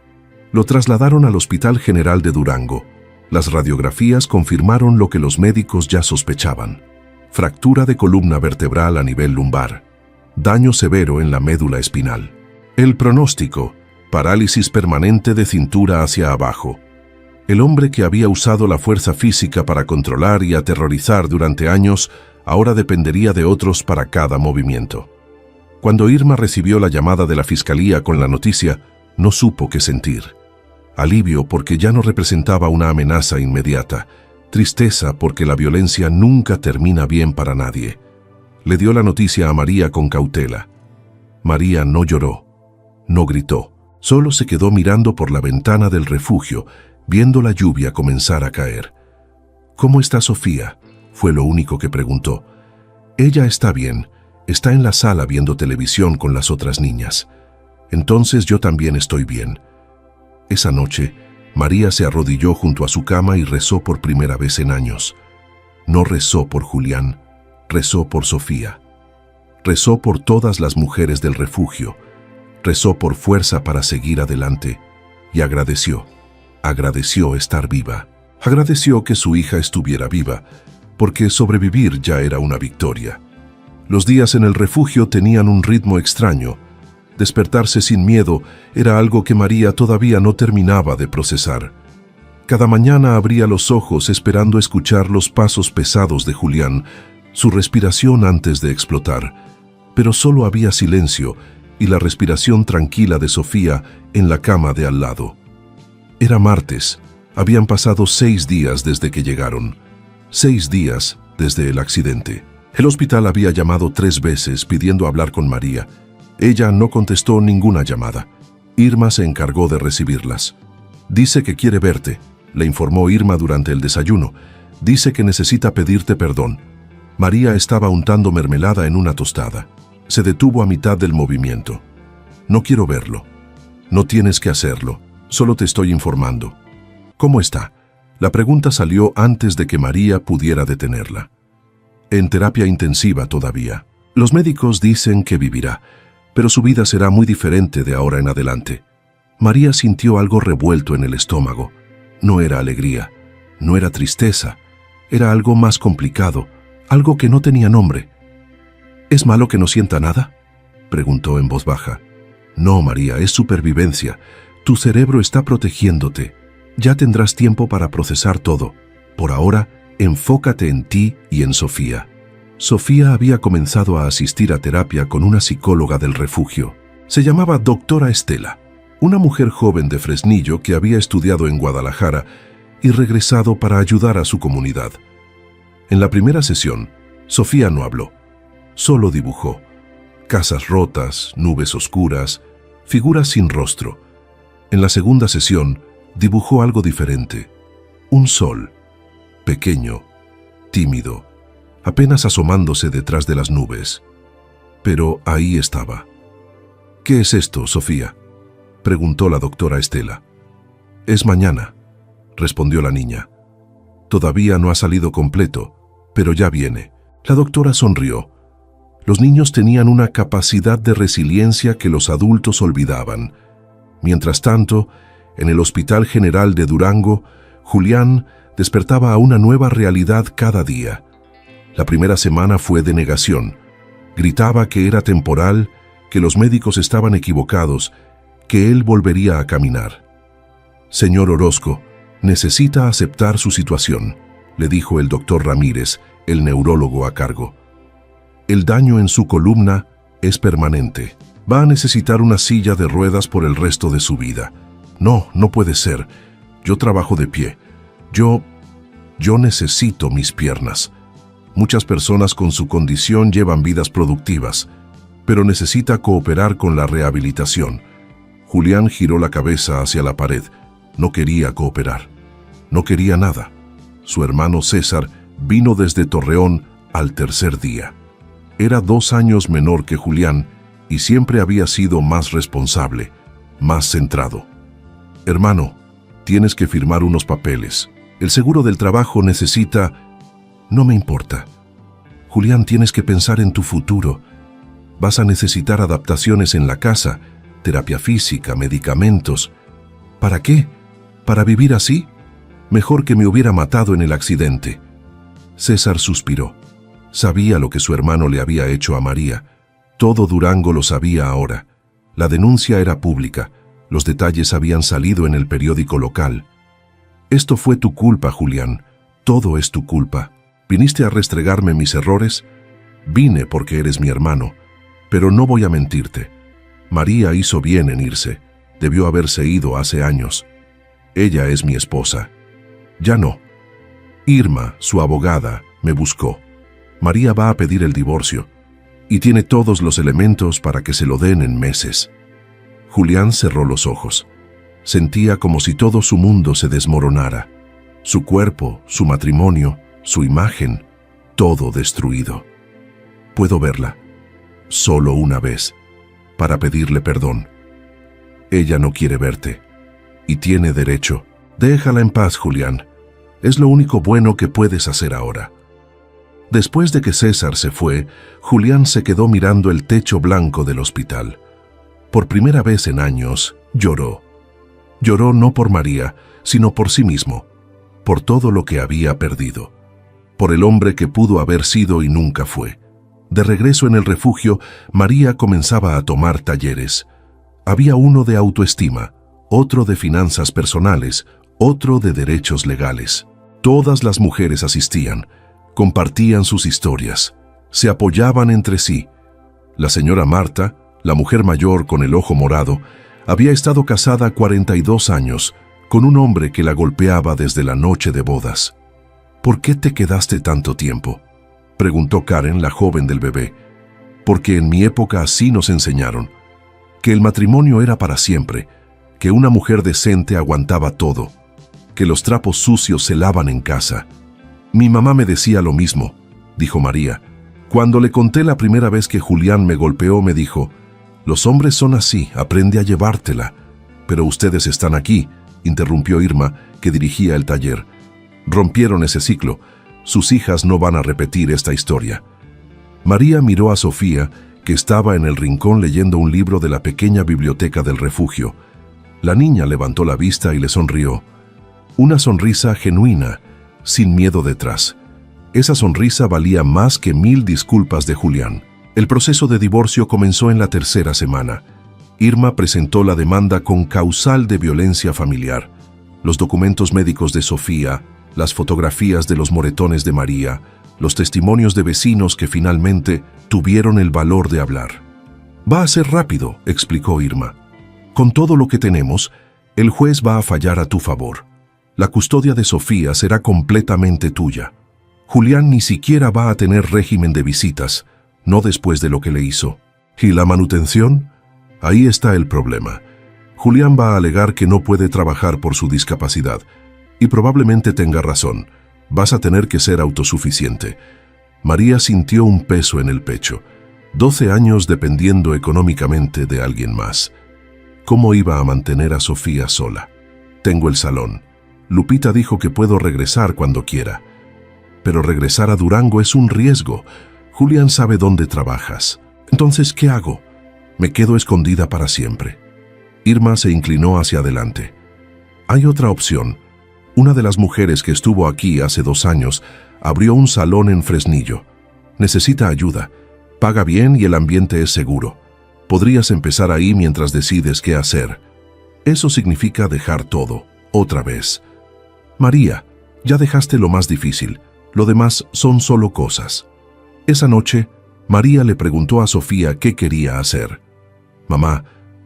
Lo trasladaron al Hospital General de Durango. Las radiografías confirmaron lo que los médicos ya sospechaban: fractura de columna vertebral a nivel lumbar, daño severo en la médula espinal. El pronóstico: parálisis permanente de cintura hacia abajo. El hombre que había usado la fuerza física para controlar y aterrorizar durante años, ahora dependería de otros para cada movimiento. Cuando Irma recibió la llamada de la fiscalía con la noticia, no supo qué sentir. Alivio porque ya no representaba una amenaza inmediata. Tristeza porque la violencia nunca termina bien para nadie. Le dio la noticia a María con cautela. María no lloró, no gritó, solo se quedó mirando por la ventana del refugio, viendo la lluvia comenzar a caer. «¿Cómo está Sofía?», fue lo único que preguntó. «Ella está bien, está en la sala viendo televisión con las otras niñas. Entonces yo también estoy bien». Esa noche, María se arrodilló junto a su cama y rezó por primera vez en años. No rezó por Julián, rezó por Sofía. Rezó por todas las mujeres del refugio. Rezó por fuerza para seguir adelante y agradeció estar viva. Agradeció que su hija estuviera viva, porque sobrevivir ya era una victoria. Los días en el refugio tenían un ritmo extraño. Despertarse sin miedo era algo que María todavía no terminaba de procesar. Cada mañana abría los ojos esperando escuchar los pasos pesados de Julián, su respiración antes de explotar, pero solo había silencio y la respiración tranquila de Sofía en la cama de al lado. Era martes. Habían pasado 6 días desde que llegaron. 6 días desde el accidente. El hospital había llamado 3 veces pidiendo hablar con María. Ella no contestó ninguna llamada. Irma se encargó de recibirlas. «Dice que quiere verte», le informó Irma durante el desayuno. «Dice que necesita pedirte perdón». María estaba untando mermelada en una tostada. Se detuvo a mitad del movimiento. «No quiero verlo». «No tienes que hacerlo. Solo te estoy informando». «¿Cómo está?». La pregunta salió antes de que María pudiera detenerla. «En terapia intensiva todavía. Los médicos dicen que vivirá, pero su vida será muy diferente de ahora en adelante». María sintió algo revuelto en el estómago. No era alegría, no era tristeza, era algo más complicado, algo que no tenía nombre. «¿Es malo que no sienta nada?», preguntó en voz baja. «No, María, es supervivencia. Tu cerebro está protegiéndote. Ya tendrás tiempo para procesar todo. Por ahora, enfócate en ti y en Sofía». Sofía había comenzado a asistir a terapia con una psicóloga del refugio. Se llamaba Doctora Estela, una mujer joven de Fresnillo que había estudiado en Guadalajara y regresado para ayudar a su comunidad. En la primera sesión, Sofía no habló, solo dibujó. Casas rotas, nubes oscuras, figuras sin rostro. En la segunda sesión, dibujó algo diferente. Un sol, pequeño, tímido, apenas asomándose detrás de las nubes. Pero ahí estaba. «¿Qué es esto, Sofía?», preguntó la doctora Estela. «Es mañana», respondió la niña. «Todavía no ha salido completo, pero ya viene». La doctora sonrió. Los niños tenían una capacidad de resiliencia que los adultos olvidaban. Mientras tanto, en el Hospital General de Durango, Julián despertaba a una nueva realidad cada día. La primera semana fue de negación. Gritaba que era temporal, que los médicos estaban equivocados, que él volvería a caminar. «Señor Orozco, necesita aceptar su situación», le dijo el doctor Ramírez, el neurólogo a cargo. «El daño en su columna es permanente. Va a necesitar una silla de ruedas por el resto de su vida». «No, no puede ser. Yo trabajo de pie. Yo necesito mis piernas. Muchas personas con su condición llevan vidas productivas, pero necesita cooperar con la rehabilitación». Julián giró la cabeza hacia la pared. No quería cooperar. No quería nada. Su hermano César vino desde Torreón al tercer día. Era 2 años menor que Julián y siempre había sido más responsable, más centrado. «Hermano, tienes que firmar unos papeles. El seguro del trabajo necesita...». «No me importa. Julián, tienes que pensar en tu futuro. Vas a necesitar adaptaciones en la casa, terapia física, medicamentos. ¿Para qué? ¿Para vivir así? Mejor que me hubiera matado en el accidente». César suspiró. Sabía lo que su hermano le había hecho a María. Todo Durango lo sabía ahora. La denuncia era pública. Los detalles habían salido en el periódico local. Esto fue tu culpa, Julián. Todo es tu culpa. ¿Viniste a restregarme mis errores? Vine porque eres mi hermano. Pero no voy a mentirte. María hizo bien en irse. Debió haberse ido hace años. Ella es mi esposa. Ya no. Irma, su abogada, me buscó. María va a pedir el divorcio y tiene todos los elementos para que se lo den en meses. Julián cerró los ojos. Sentía como si todo su mundo se desmoronara. Su cuerpo, su matrimonio, su imagen, todo destruido. Puedo verla, solo una vez, para pedirle perdón. Ella no quiere verte, y tiene derecho. Déjala en paz, Julián. Es lo único bueno que puedes hacer ahora. Después de que César se fue, Julián se quedó mirando el techo blanco del hospital. Por primera vez en años, lloró. Lloró no por María, sino por sí mismo, por todo lo que había perdido, por el hombre que pudo haber sido y nunca fue. De regreso en el refugio, María comenzaba a tomar talleres. Había uno de autoestima, otro de finanzas personales, otro de derechos legales. Todas las mujeres asistían, compartían sus historias, se apoyaban entre sí. La señora Marta, la mujer mayor con el ojo morado, había estado casada 42 años con un hombre que la golpeaba desde la noche de bodas. ¿Por qué te quedaste tanto tiempo?, preguntó Karen, la joven del bebé. Porque en mi época así nos enseñaron, que el matrimonio era para siempre, que una mujer decente aguantaba todo, que los trapos sucios se lavan en casa. Mi mamá me decía lo mismo, dijo María. Cuando le conté la primera vez que Julián me golpeó, me dijo: los hombres son así, aprende a llevártela. Pero ustedes están aquí, interrumpió Irma, que dirigía el taller. Rompieron ese ciclo. Sus hijas no van a repetir esta historia. María miró a Sofía, que estaba en el rincón leyendo un libro de la pequeña biblioteca del refugio. La niña levantó la vista y le sonrió. Una sonrisa genuina, sin miedo detrás. Esa sonrisa valía más que 1000 disculpas de Julián. El proceso de divorcio comenzó en la tercera semana. Irma presentó la demanda con causal de violencia familiar. Los documentos médicos de Sofía, las fotografías de los moretones de María, los testimonios de vecinos que finalmente tuvieron el valor de hablar. Va a ser rápido, explicó Irma. Con todo lo que tenemos, el juez va a fallar a tu favor. La custodia de Sofía será completamente tuya. Julián ni siquiera va a tener régimen de visitas, no después de lo que le hizo. ¿Y la manutención? Ahí está el problema. Julián va a alegar que no puede trabajar por su discapacidad, y probablemente tenga razón. Vas a tener que ser autosuficiente. María sintió un peso en el pecho. 12 años dependiendo económicamente de alguien más. ¿Cómo iba a mantener a Sofía sola? Tengo el salón. Lupita dijo que puedo regresar cuando quiera. Pero regresar a Durango es un riesgo. Julián sabe dónde trabajas. Entonces, ¿qué hago? Me quedo escondida para siempre. Irma se inclinó hacia adelante. Hay otra opción. Una de las mujeres que estuvo aquí hace 2 años abrió un salón en Fresnillo. Necesita ayuda. Paga bien y el ambiente es seguro. Podrías empezar ahí mientras decides qué hacer. Eso significa dejar todo, otra vez. María, ya dejaste lo más difícil. Lo demás son solo cosas. Esa noche, María le preguntó a Sofía qué quería hacer. Mamá,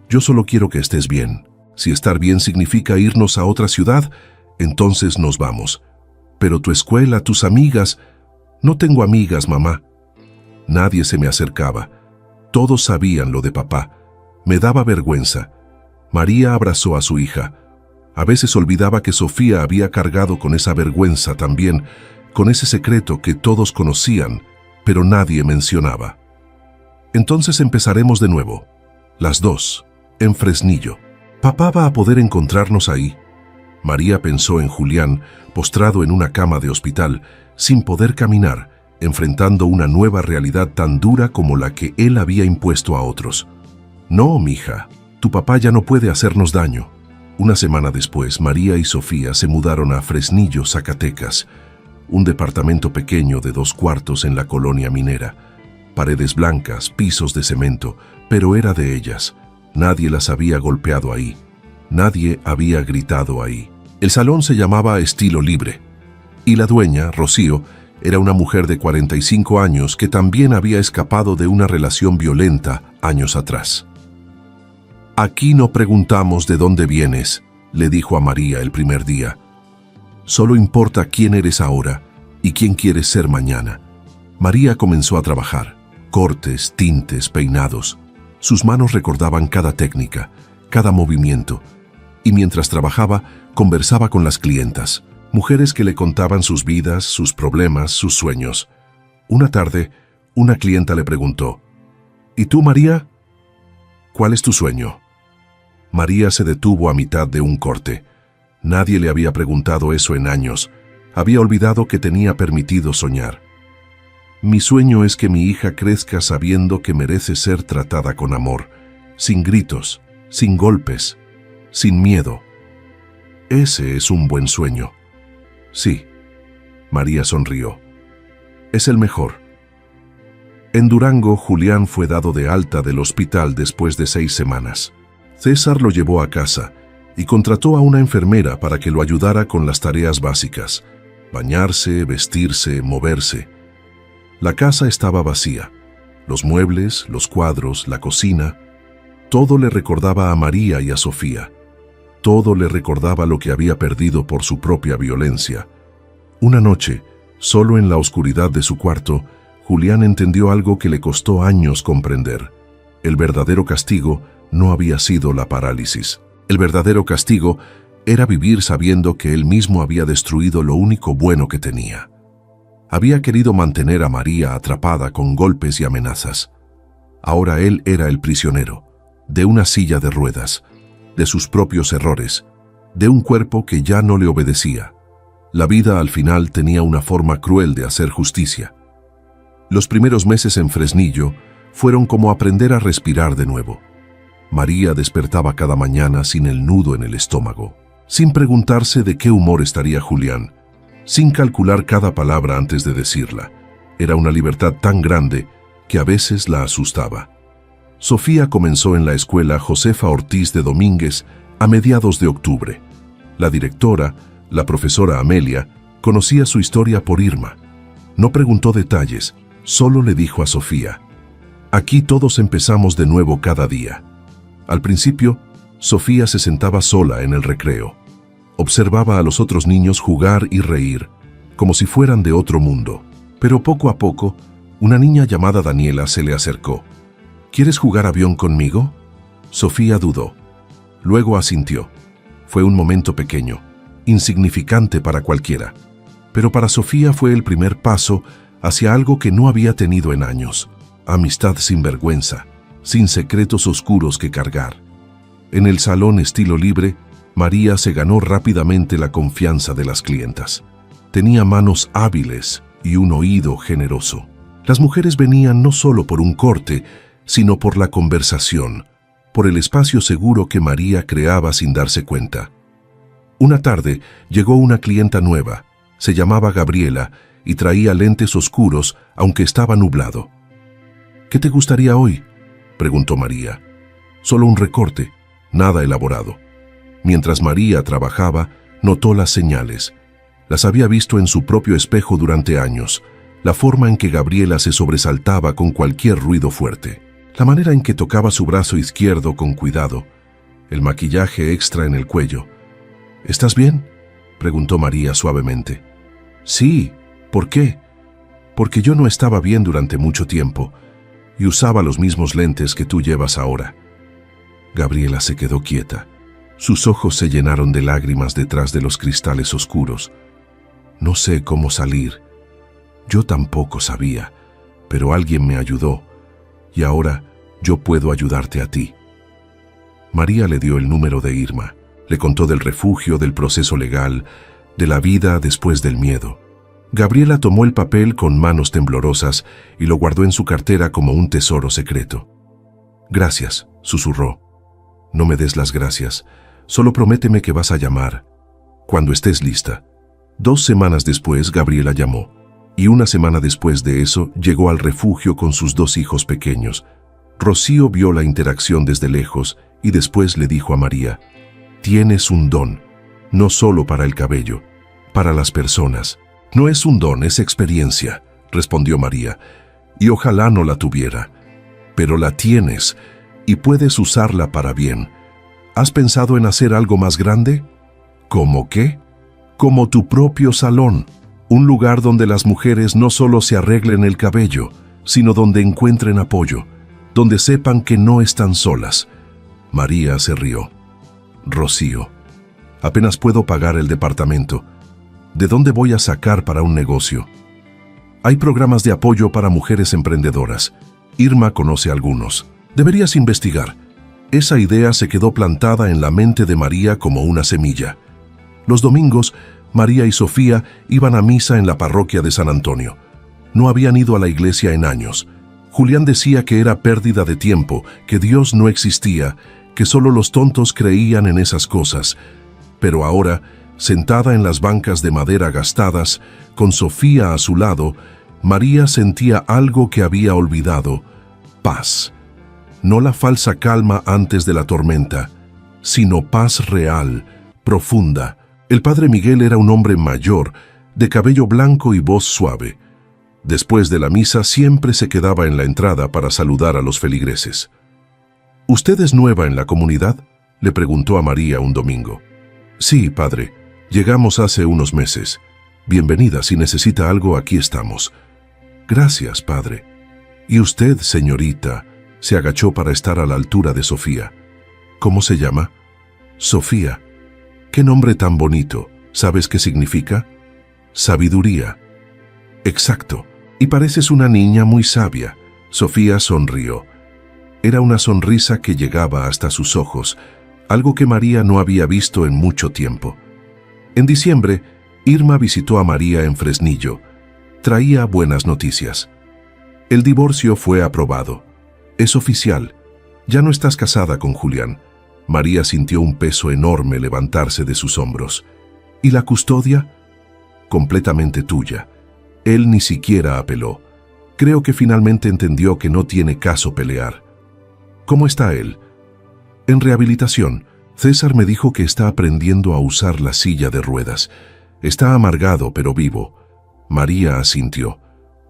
yo solo quiero que estés bien. Si estar bien significa irnos a otra ciudad, entonces nos vamos. Pero tu escuela, tus amigas... No tengo amigas, mamá. Nadie se me acercaba. Todos sabían lo de papá. Me daba vergüenza. María abrazó a su hija. A veces olvidaba que Sofía había cargado con esa vergüenza también, con ese secreto que todos conocían, pero nadie mencionaba. Entonces empezaremos de nuevo, las 2, en Fresnillo. ¿Papá va a poder encontrarnos ahí? María pensó en Julián, postrado en una cama de hospital, sin poder caminar, enfrentando una nueva realidad tan dura como la que él había impuesto a otros. No, mija, tu papá ya no puede hacernos daño. Una semana después, María y Sofía se mudaron a Fresnillo, Zacatecas, un departamento pequeño de 2 cuartos en la colonia minera. Paredes blancas, pisos de cemento, pero era de ellas. Nadie las había golpeado ahí. Nadie había gritado ahí. El salón se llamaba Estilo Libre, y la dueña, Rocío, era una mujer de 45 años que también había escapado de una relación violenta años atrás. «Aquí no preguntamos de dónde vienes», le dijo a María el primer día. «Solo importa quién eres ahora y quién quieres ser mañana». María comenzó a trabajar. Cortes, tintes, peinados. Sus manos recordaban cada técnica, cada movimiento. Y mientras trabajaba, conversaba con las clientas, mujeres que le contaban sus vidas, sus problemas, sus sueños. Una tarde, una clienta le preguntó, «¿Y tú, María? ¿Cuál es tu sueño?». María se detuvo a mitad de un corte. Nadie le había preguntado eso en años. Había olvidado que tenía permitido soñar. «Mi sueño es que mi hija crezca sabiendo que merece ser tratada con amor, sin gritos, sin golpes, sin miedo». Ese es un buen sueño. Sí, María sonrió. Es el mejor. En Durango, Julián fue dado de alta del hospital después de 6 semanas. César lo llevó a casa y contrató a una enfermera para que lo ayudara con las tareas básicas: bañarse, vestirse, moverse. La casa estaba vacía. Los muebles, los cuadros, la cocina, todo le recordaba a María y a Sofía. Todo le recordaba lo que había perdido por su propia violencia. Una noche, solo en la oscuridad de su cuarto, Julián entendió algo que le costó años comprender. El verdadero castigo no había sido la parálisis. El verdadero castigo era vivir sabiendo que él mismo había destruido lo único bueno que tenía. Había querido mantener a María atrapada con golpes y amenazas. Ahora él era el prisionero, de una silla de ruedas, de sus propios errores, de un cuerpo que ya no le obedecía. La vida al final tenía una forma cruel de hacer justicia. Los primeros meses en Fresnillo fueron como aprender a respirar de nuevo. María despertaba cada mañana sin el nudo en el estómago, sin preguntarse de qué humor estaría Julián, sin calcular cada palabra antes de decirla. Era una libertad tan grande que a veces la asustaba. Sofía comenzó en la escuela Josefa Ortiz de Domínguez a mediados de octubre. La directora, la profesora Amelia, conocía su historia por Irma. No preguntó detalles, solo le dijo a Sofía: «Aquí todos empezamos de nuevo cada día». Al principio, Sofía se sentaba sola en el recreo. Observaba a los otros niños jugar y reír, como si fueran de otro mundo. Pero poco a poco, una niña llamada Daniela se le acercó. «¿Quieres jugar avión conmigo?». Sofía dudó. Luego asintió. Fue un momento pequeño, insignificante para cualquiera. Pero para Sofía fue el primer paso hacia algo que no había tenido en años: amistad sin vergüenza, sin secretos oscuros que cargar. En el salón Estilo Libre, María se ganó rápidamente la confianza de las clientas. Tenía manos hábiles y un oído generoso. Las mujeres venían no solo por un corte, sino por la conversación, por el espacio seguro que María creaba sin darse cuenta. Una tarde llegó una clienta nueva. Se llamaba Gabriela y traía lentes oscuros, aunque estaba nublado. «¿Qué te gustaría hoy?», preguntó María. «Solo un recorte, nada elaborado». Mientras María trabajaba, notó las señales. Las había visto en su propio espejo durante años. La forma en que Gabriela se sobresaltaba con cualquier ruido fuerte. La manera en que tocaba su brazo izquierdo con cuidado. El maquillaje extra en el cuello. «¿Estás bien?», preguntó María suavemente. «Sí, ¿por qué?». «Porque yo no estaba bien durante mucho tiempo y usaba los mismos lentes que tú llevas ahora». Gabriela se quedó quieta. Sus ojos se llenaron de lágrimas detrás de los cristales oscuros. «No sé cómo salir. Yo tampoco sabía, pero alguien me ayudó y ahora yo puedo ayudarte a ti». María le dio el número de Irma. Le contó del refugio, del proceso legal, de la vida después del miedo. Gabriela tomó el papel con manos temblorosas y lo guardó en su cartera como un tesoro secreto. «Gracias», susurró. «No me des las gracias. Solo prométeme que vas a llamar cuando estés lista». 2 semanas después, Gabriela llamó, y 1 semana después de eso llegó al refugio con sus 2 hijos pequeños. Rocío vio la interacción desde lejos y después le dijo a María: «Tienes un don. no solo para el cabello, para las personas. No es un don, es experiencia, respondió María, y ojalá no la tuviera. Pero la tienes y puedes usarla para bien. ¿Has pensado en hacer algo más grande? ¿Cómo qué? Como tu propio salón, un lugar donde las mujeres no solo se arreglen el cabello, sino donde encuentren apoyo, donde sepan que no están solas. María se rió. Rocío, apenas puedo pagar el departamento. ¿De dónde voy a sacar para un negocio? Hay programas de apoyo para mujeres emprendedoras. Irma conoce algunos. Deberías investigar. Esa idea se quedó plantada en la mente de María como una semilla. Los domingos, María y Sofía iban a misa en la parroquia de San Antonio. No habían ido a la iglesia en años. Julián decía que era pérdida de tiempo, que Dios no existía, que solo los tontos creían en esas cosas. Pero ahora, sentada en las bancas de madera gastadas, con Sofía a su lado, María sentía algo que había olvidado: paz. No la falsa calma antes de la tormenta, sino paz real, profunda. El padre Miguel era un hombre mayor, de cabello blanco y voz suave. Después de la misa siempre se quedaba en la entrada para saludar a los feligreses. ¿Usted es nueva en la comunidad?, le preguntó a María un domingo. Sí, padre, llegamos hace unos meses. Bienvenida, si necesita algo, aquí estamos. Gracias, padre. ¿Y usted, señorita? Se agachó para estar a la altura de Sofía. ¿Cómo se llama? Sofía. ¡Qué nombre tan bonito! ¿Sabes qué significa? Sabiduría. Exacto. Y pareces una niña muy sabia. Sofía sonrió. Era una sonrisa que llegaba hasta sus ojos, algo que María no había visto en mucho tiempo. En diciembre, Irma visitó a María en Fresnillo. Traía buenas noticias. El divorcio fue aprobado. Es oficial. Ya no estás casada con Julián. María sintió un peso enorme levantarse de sus hombros. ¿Y la custodia? Completamente tuya. Él ni siquiera apeló. Creo que finalmente entendió que no tiene caso pelear. ¿Cómo está él? En rehabilitación. César me dijo que está aprendiendo a usar la silla de ruedas. Está amargado pero vivo. María asintió.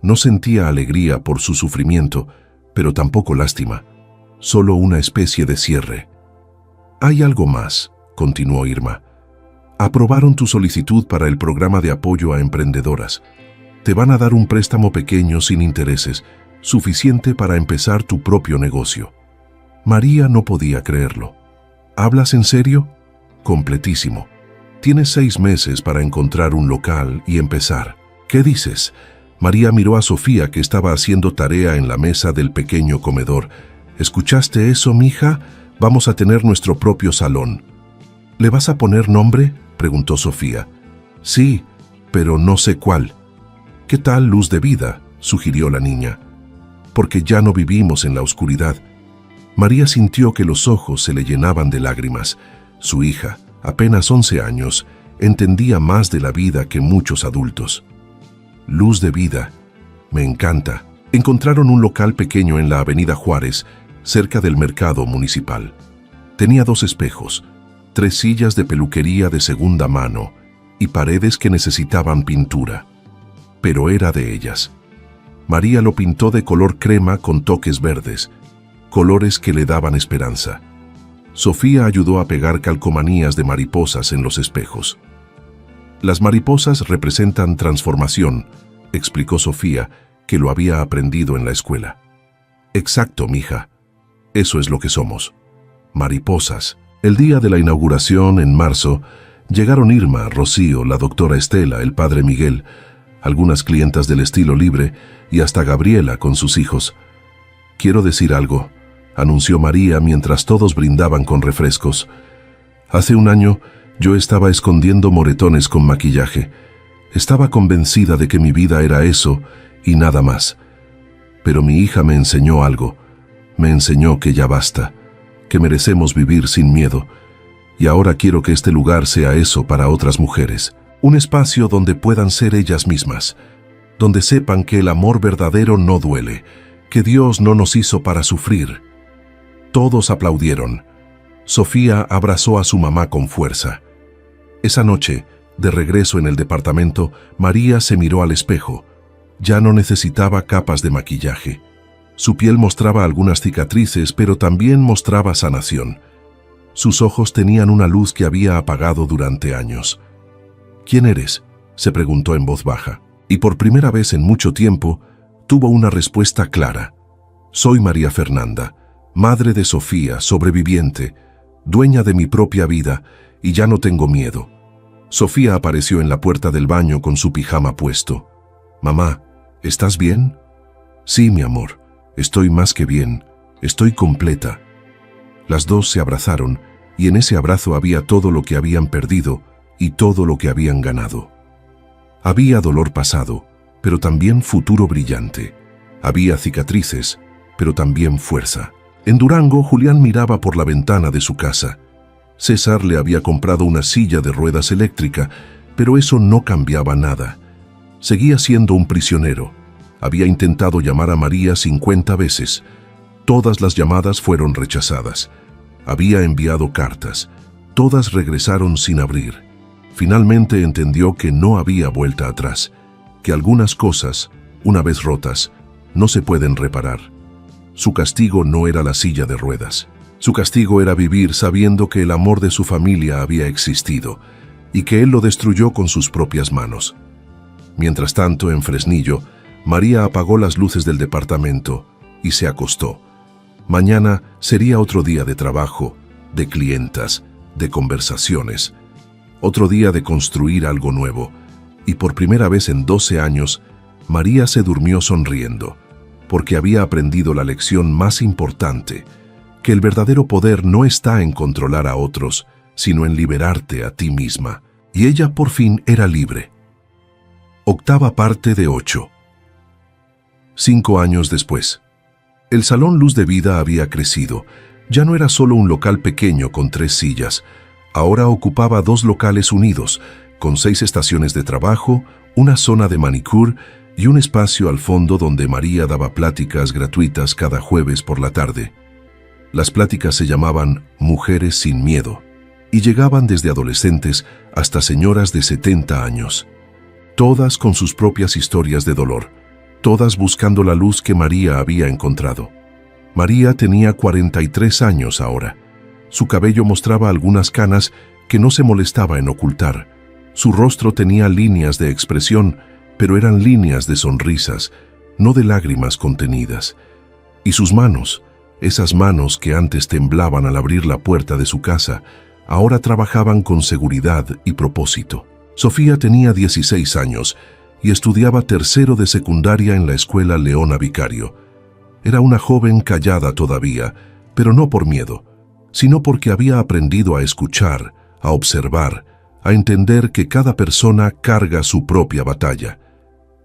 No sentía alegría por su sufrimiento, pero tampoco lástima. Solo una especie de cierre. Hay algo más, continuó Irma. Aprobaron tu solicitud para el programa de apoyo a emprendedoras. Te van a dar un préstamo pequeño sin intereses, suficiente para empezar tu propio negocio. María no podía creerlo. ¿Hablas en serio? Completísimo. Tienes 6 meses para encontrar un local y empezar. ¿Qué dices? María miró a Sofía, que estaba haciendo tarea en la mesa del pequeño comedor. ¿Escuchaste eso, mija? Vamos a tener nuestro propio salón. ¿Le vas a poner nombre?, preguntó Sofía. Sí, pero no sé cuál. ¿Qué tal Luz de Vida?, sugirió la niña. Porque ya no vivimos en la oscuridad. María sintió que los ojos se le llenaban de lágrimas. Su hija, apenas 11 años, entendía más de la vida que muchos adultos. Luz de Vida. Me encanta. Encontraron un local pequeño en la Avenida Juárez, cerca del mercado municipal. Tenía 2 espejos, 3 sillas de peluquería de segunda mano y paredes que necesitaban pintura. Pero era de ellas. María lo pintó de color crema con toques verdes, colores que le daban esperanza. Sofía ayudó a pegar calcomanías de mariposas en los espejos. Las mariposas representan transformación, explicó Sofía, que lo había aprendido en la escuela. Exacto, mija. Eso es lo que somos. Mariposas. El día de la inauguración, en marzo, llegaron Irma, Rocío, la doctora Estela, el padre Miguel, algunas clientas del estilo libre y hasta Gabriela con sus hijos. Quiero decir algo, anunció María mientras todos brindaban con refrescos. Hace un año yo estaba escondiendo moretones con maquillaje. Estaba convencida de que mi vida era eso y nada más. Pero mi hija me enseñó algo. Me enseñó que ya basta, que merecemos vivir sin miedo. Y ahora quiero que este lugar sea eso para otras mujeres. Un espacio donde puedan ser ellas mismas, donde sepan que el amor verdadero no duele, que Dios no nos hizo para sufrir. Todos aplaudieron. Sofía abrazó a su mamá con fuerza. Esa noche, de regreso en el departamento, María se miró al espejo. Ya no necesitaba capas de maquillaje. Su piel mostraba algunas cicatrices, pero también mostraba sanación. Sus ojos tenían una luz que había apagado durante años. «¿Quién eres?», se preguntó en voz baja, y por primera vez en mucho tiempo tuvo una respuesta clara. «Soy María Fernanda, madre de Sofía, sobreviviente, dueña de mi propia vida, y ya no tengo miedo». Sofía apareció en la puerta del baño con su pijama puesto. «Mamá, ¿estás bien?». «Sí, mi amor, estoy más que bien, estoy completa». Las dos se abrazaron, y en ese abrazo había todo lo que habían perdido y todo lo que habían ganado. Había dolor pasado, pero también futuro brillante. Había cicatrices, pero también fuerza. En Durango, Julián miraba por la ventana de su casa. César le había comprado una silla de ruedas eléctrica, pero eso no cambiaba nada. Seguía siendo un prisionero. Había intentado llamar a María 50 veces. Todas las llamadas fueron rechazadas. Había enviado cartas. Todas regresaron sin abrir. Finalmente entendió que no había vuelta atrás, que algunas cosas, una vez rotas, no se pueden reparar. Su castigo no era la silla de ruedas. Su castigo era vivir sabiendo que el amor de su familia había existido y que él lo destruyó con sus propias manos. Mientras tanto, en Fresnillo, María apagó las luces del departamento y se acostó. Mañana sería otro día de trabajo, de clientas, de conversaciones, otro día de construir algo nuevo, y por primera vez en 12 años, María se durmió sonriendo, porque había aprendido la lección más importante, que el verdadero poder no está en controlar a otros, sino en liberarte a ti misma, y ella por fin era libre. Octava parte de 8. 5 años después. El Salón Luz de Vida había crecido. Ya no era solo un local pequeño con 3 sillas. Ahora ocupaba 2 locales unidos, con 6 estaciones de trabajo, una zona de manicure y un espacio al fondo donde María daba pláticas gratuitas cada jueves por la tarde. Las pláticas se llamaban Mujeres sin Miedo y llegaban desde adolescentes hasta señoras de 70 años. Todas con sus propias historias de dolor. Todas buscando la luz que María había encontrado. María tenía 43 años ahora. Su cabello mostraba algunas canas que no se molestaba en ocultar. Su rostro tenía líneas de expresión, pero eran líneas de sonrisas, no de lágrimas contenidas. Y sus manos, esas manos que antes temblaban al abrir la puerta de su casa, ahora trabajaban con seguridad y propósito. Sofía tenía 16 años y estudiaba tercero de secundaria en la escuela Leona Vicario. Era una joven callada todavía, pero no por miedo, sino porque había aprendido a escuchar, a observar, a entender que cada persona carga su propia batalla.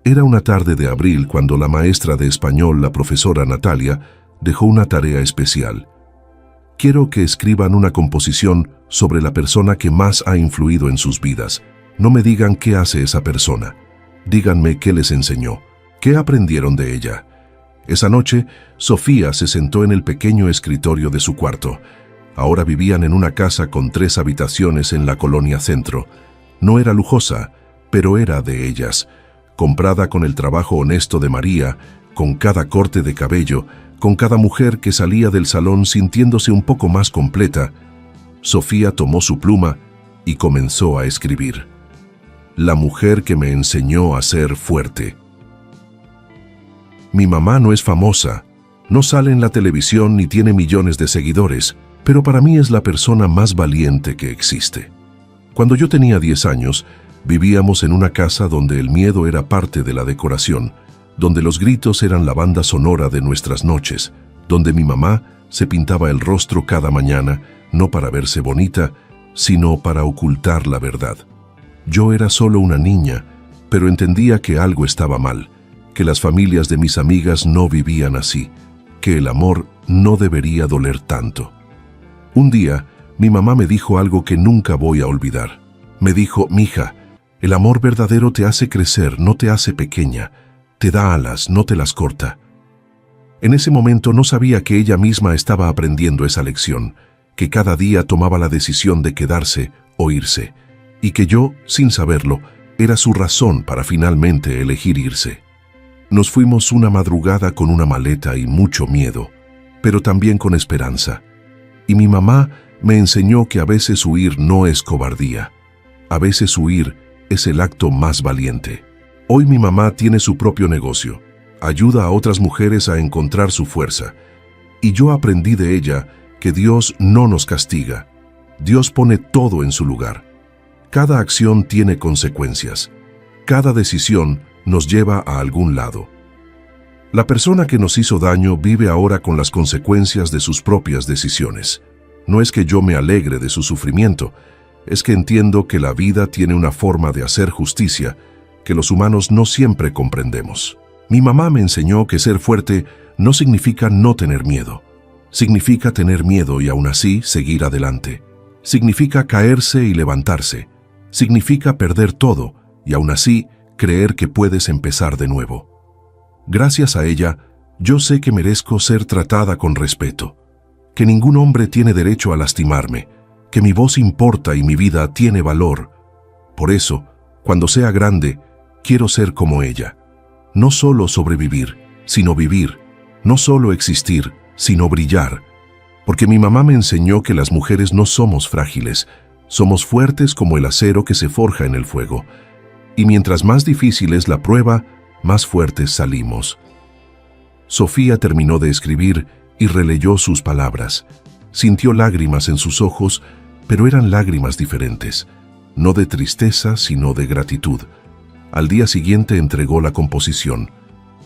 Era una tarde de abril cuando la maestra de español, la profesora Natalia, dejó una tarea especial. Quiero que escriban una composición sobre la persona que más ha influido en sus vidas. No me digan qué hace esa persona. Díganme qué les enseñó, qué aprendieron de ella. Esa noche, Sofía se sentó en el pequeño escritorio de su cuarto. Ahora vivían en una casa con 3 habitaciones en la Colonia Centro. No era lujosa, pero era de ellas. Comprada con el trabajo honesto de María, con cada corte de cabello, con cada mujer que salía del salón sintiéndose un poco más completa, Sofía tomó su pluma y comenzó a escribir. La mujer que me enseñó a ser fuerte. Mi mamá no es famosa, no sale en la televisión ni tiene millones de seguidores, pero para mí es la persona más valiente que existe. Cuando yo tenía 10 años, vivíamos en una casa donde el miedo era parte de la decoración, donde los gritos eran la banda sonora de nuestras noches, donde mi mamá se pintaba el rostro cada mañana, no para verse bonita, sino para ocultar la verdad. Yo era solo una niña, pero entendía que algo estaba mal, que las familias de mis amigas no vivían así, que el amor no debería doler tanto. Un día, mi mamá me dijo algo que nunca voy a olvidar. Me dijo, mija, el amor verdadero te hace crecer, no te hace pequeña, te da alas, no te las corta. En ese momento no sabía que ella misma estaba aprendiendo esa lección, que cada día tomaba la decisión de quedarse o irse. y que yo, sin saberlo, era su razón para finalmente elegir irse. Nos fuimos una madrugada con una maleta y mucho miedo, pero también con esperanza. Y mi mamá me enseñó que a veces huir no es cobardía. A veces huir es el acto más valiente. Hoy mi mamá tiene su propio negocio, ayuda a otras mujeres a encontrar su fuerza. Y yo aprendí de ella que Dios no nos castiga. Dios pone todo en su lugar. Cada acción tiene consecuencias. Cada decisión nos lleva a algún lado. La persona que nos hizo daño vive ahora con las consecuencias de sus propias decisiones. No es que yo me alegre de su sufrimiento, es que entiendo que la vida tiene una forma de hacer justicia que los humanos no siempre comprendemos. Mi mamá me enseñó que ser fuerte no significa no tener miedo. Significa tener miedo y aún así seguir adelante. Significa caerse y levantarse. Significa perder todo y aún así creer que puedes empezar de nuevo. Gracias a ella, yo sé que merezco ser tratada con respeto, que ningún hombre tiene derecho a lastimarme, que mi voz importa y mi vida tiene valor. Por eso, cuando sea grande, quiero ser como ella. No solo sobrevivir, sino vivir. No solo existir, sino brillar. Porque mi mamá me enseñó que las mujeres no somos frágiles, somos fuertes como el acero que se forja en el fuego. Y mientras más difícil es la prueba, más fuertes salimos. Sofía terminó de escribir y releyó sus palabras. Sintió lágrimas en sus ojos, pero eran lágrimas diferentes, no de tristeza, sino de gratitud. Al día siguiente entregó la composición.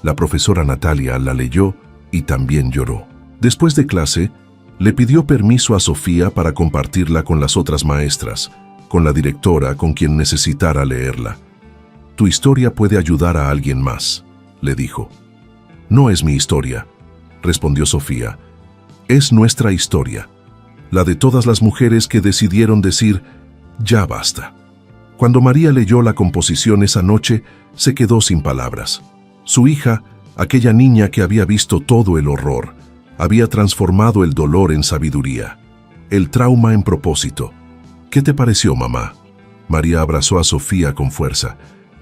La profesora Natalia la leyó y también lloró. Después de clase, le pidió permiso a Sofía para compartirla con las otras maestras, con la directora, con quien necesitara leerla. Tu historia puede ayudar a alguien más, le dijo. No es mi historia, respondió Sofía. Es nuestra historia, la de todas las mujeres que decidieron decir, ya basta. Cuando María leyó la composición esa noche, se quedó sin palabras. Su hija, aquella niña que había visto todo el horror, había transformado el dolor en sabiduría, el trauma en propósito. ¿Qué te pareció, mamá? María abrazó a Sofía con fuerza.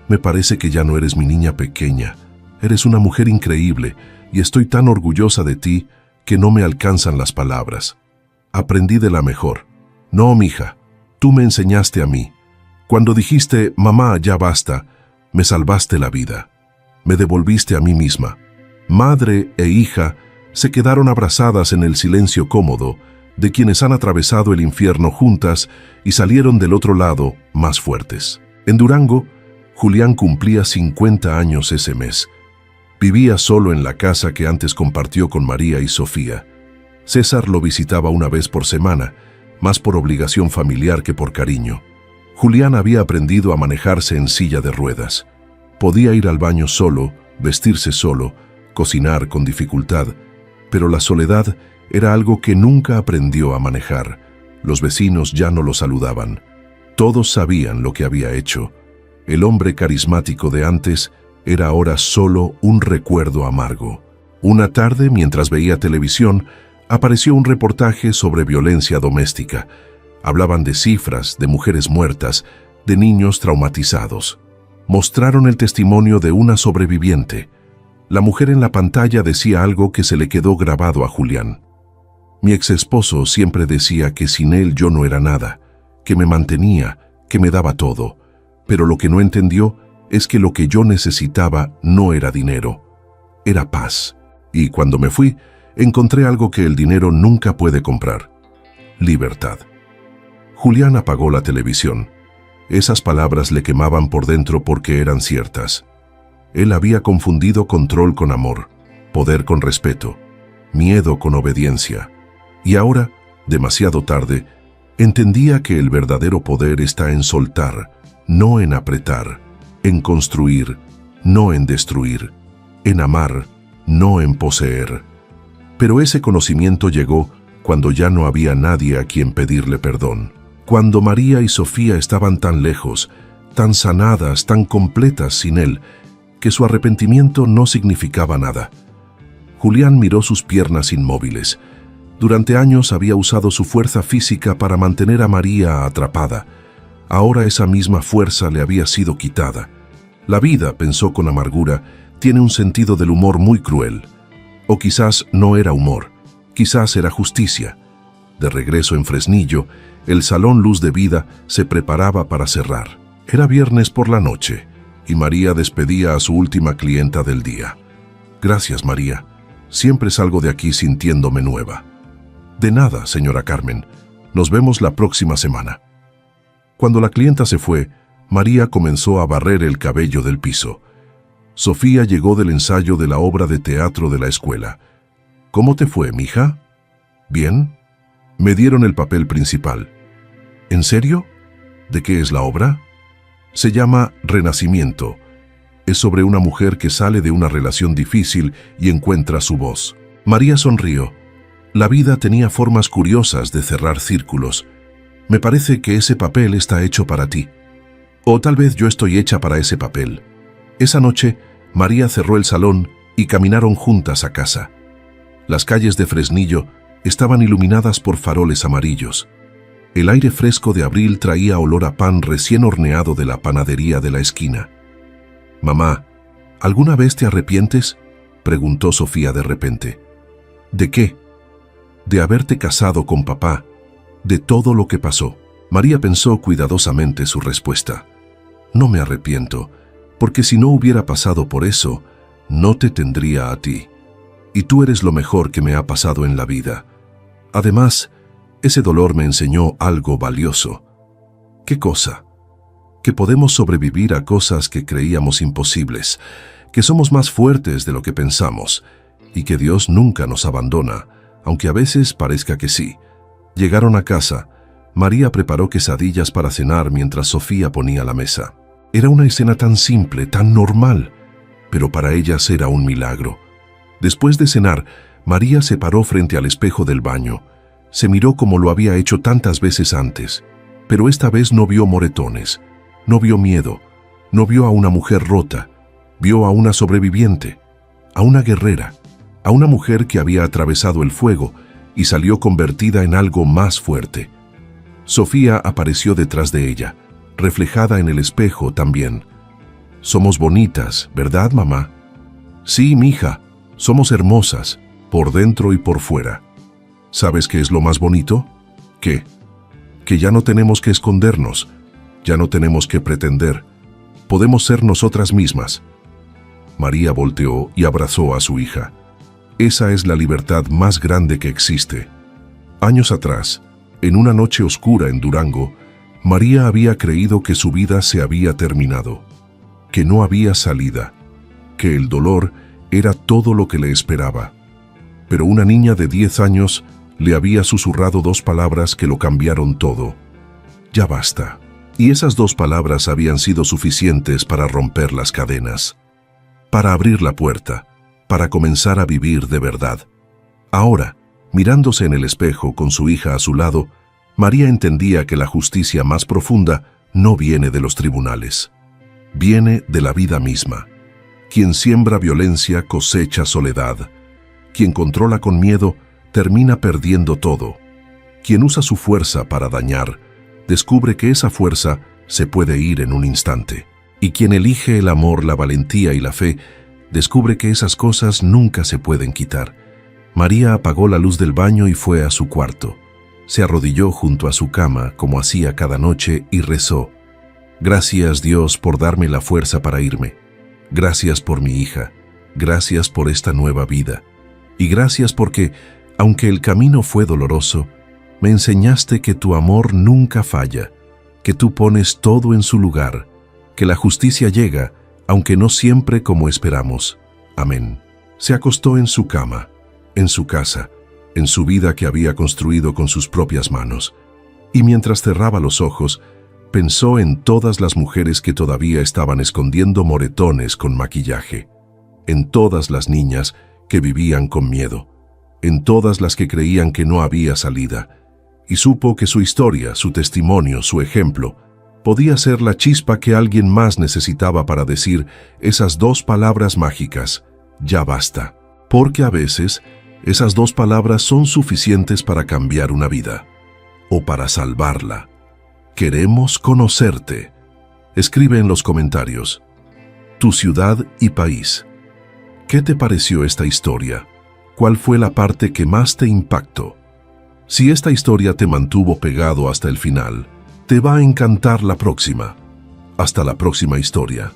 Me parece que ya no eres mi niña pequeña. Eres una mujer increíble y estoy tan orgullosa de ti que no me alcanzan las palabras. Aprendí de la mejor. No, mija, tú me enseñaste a mí. Cuando dijiste, mamá, ya basta, me salvaste la vida. Me devolviste a mí misma. Madre e hija se quedaron abrazadas en el silencio cómodo de quienes han atravesado el infierno juntas y salieron del otro lado más fuertes. En Durango, Julián cumplía 50 años ese mes. Vivía solo en la casa que antes compartió con María y Sofía. César lo visitaba una vez por semana, más por obligación familiar que por cariño. Julián había aprendido a manejarse en silla de ruedas. Podía ir al baño solo, vestirse solo, cocinar con dificultad, pero la soledad era algo que nunca aprendió a manejar. Los vecinos ya no lo saludaban. Todos sabían lo que había hecho. El hombre carismático de antes era ahora solo un recuerdo amargo. Una tarde, mientras veía televisión, apareció un reportaje sobre violencia doméstica. Hablaban de cifras, de mujeres muertas, de niños traumatizados. Mostraron el testimonio de una sobreviviente. La mujer en la pantalla decía algo que se le quedó grabado a Julián. Mi exesposo siempre decía que sin él yo no era nada, que me mantenía, que me daba todo. Pero lo que no entendió es que lo que yo necesitaba no era dinero, era paz. Y cuando me fui, encontré algo que el dinero nunca puede comprar: libertad. Julián apagó la televisión. Esas palabras le quemaban por dentro porque eran ciertas. Él había confundido control con amor, poder con respeto, miedo con obediencia. Y ahora, demasiado tarde, entendía que el verdadero poder está en soltar, no en apretar, en construir, no en destruir, en amar, no en poseer. Pero ese conocimiento llegó cuando ya no había nadie a quien pedirle perdón. Cuando María y Sofía estaban tan lejos, tan sanadas, tan completas sin él, que su arrepentimiento no significaba nada. Julián miró sus piernas inmóviles. Durante años había usado su fuerza física para mantener a María atrapada. Ahora esa misma fuerza le había sido quitada. La vida, pensó con amargura, tiene un sentido del humor muy cruel. O quizás no era humor, quizás era justicia. De regreso en Fresnillo, el Salón Luz de Vida se preparaba para cerrar. Era viernes por la noche, y María despedía a su última clienta del día. Gracias, María. Siempre salgo de aquí sintiéndome nueva. De nada, señora Carmen. Nos vemos la próxima semana. Cuando la clienta se fue, María comenzó a barrer el cabello del piso. Sofía llegó del ensayo de la obra de teatro de la escuela. ¿Cómo te fue, mija? ¿Bien? Me dieron el papel principal. ¿En serio? ¿De qué es la obra? Se llama Renacimiento. Es sobre una mujer que sale de una relación difícil y encuentra su voz. María sonrió. La vida tenía formas curiosas de cerrar círculos. Me parece que ese papel está hecho para ti. O tal vez yo estoy hecha para ese papel. Esa noche, María cerró el salón y caminaron juntas a casa. Las calles de Fresnillo estaban iluminadas por faroles amarillos. El aire fresco de abril traía olor a pan recién horneado de la panadería de la esquina. «Mamá, ¿alguna vez te arrepientes?», preguntó Sofía de repente. «¿De qué?». «De haberte casado con papá, de todo lo que pasó». María pensó cuidadosamente su respuesta. «No me arrepiento, porque si no hubiera pasado por eso, no te tendría a ti. Y tú eres lo mejor que me ha pasado en la vida. Además, ese dolor me enseñó algo valioso». «¿Qué cosa?». «Que podemos sobrevivir a cosas que creíamos imposibles, que somos más fuertes de lo que pensamos, y que Dios nunca nos abandona, aunque a veces parezca que sí». Llegaron a casa. María preparó quesadillas para cenar mientras Sofía ponía la mesa. Era una escena tan simple, tan normal, pero para ellas era un milagro. Después de cenar, María se paró frente al espejo del baño. Se miró como lo había hecho tantas veces antes, pero esta vez no vio moretones, no vio miedo, no vio a una mujer rota, vio a una sobreviviente, a una guerrera, a una mujer que había atravesado el fuego y salió convertida en algo más fuerte. Sofía apareció detrás de ella, reflejada en el espejo también. «Somos bonitas, ¿verdad, mamá?». «Sí, mija, somos hermosas, por dentro y por fuera». «¿Sabes qué es lo más bonito?». «¿Qué?». «Que ya no tenemos que escondernos, ya no tenemos que pretender. Podemos ser nosotras mismas». María volteó y abrazó a su hija. Esa es la libertad más grande que existe. Años atrás, en una noche oscura en Durango, María había creído que su vida se había terminado, que no había salida, que el dolor era todo lo que le esperaba. Pero una niña de 10 años le había susurrado 2 palabras que lo cambiaron todo. «Ya basta». Y esas 2 palabras habían sido suficientes para romper las cadenas, para abrir la puerta, para comenzar a vivir de verdad. Ahora, mirándose en el espejo con su hija a su lado, María entendía que la justicia más profunda no viene de los tribunales, viene de la vida misma. Quien siembra violencia cosecha soledad. Quien controla con miedo termina perdiendo todo. Quien usa su fuerza para dañar, descubre que esa fuerza se puede ir en un instante. Y quien elige el amor, la valentía y la fe, descubre que esas cosas nunca se pueden quitar. María apagó la luz del baño y fue a su cuarto. Se arrodilló junto a su cama, como hacía cada noche, y rezó. «Gracias, Dios, por darme la fuerza para irme. Gracias por mi hija. Gracias por esta nueva vida. Y gracias porque, aunque el camino fue doloroso, me enseñaste que tu amor nunca falla, que tú pones todo en su lugar, que la justicia llega, aunque no siempre como esperamos. Amén». Se acostó en su cama, en su casa, en su vida que había construido con sus propias manos, y mientras cerraba los ojos, pensó en todas las mujeres que todavía estaban escondiendo moretones con maquillaje, en todas las niñas que vivían con miedo, en todas las que creían que no había salida, y supo que su historia, su testimonio, su ejemplo, podía ser la chispa que alguien más necesitaba para decir esas 2 palabras mágicas: «Ya basta». Porque a veces esas 2 palabras son suficientes para cambiar una vida, o para salvarla. Queremos conocerte. Escribe en los comentarios tu ciudad y país. ¿Qué te pareció esta historia? ¿Cuál fue la parte que más te impactó? Si esta historia te mantuvo pegado hasta el final, te va a encantar la próxima. Hasta la próxima historia.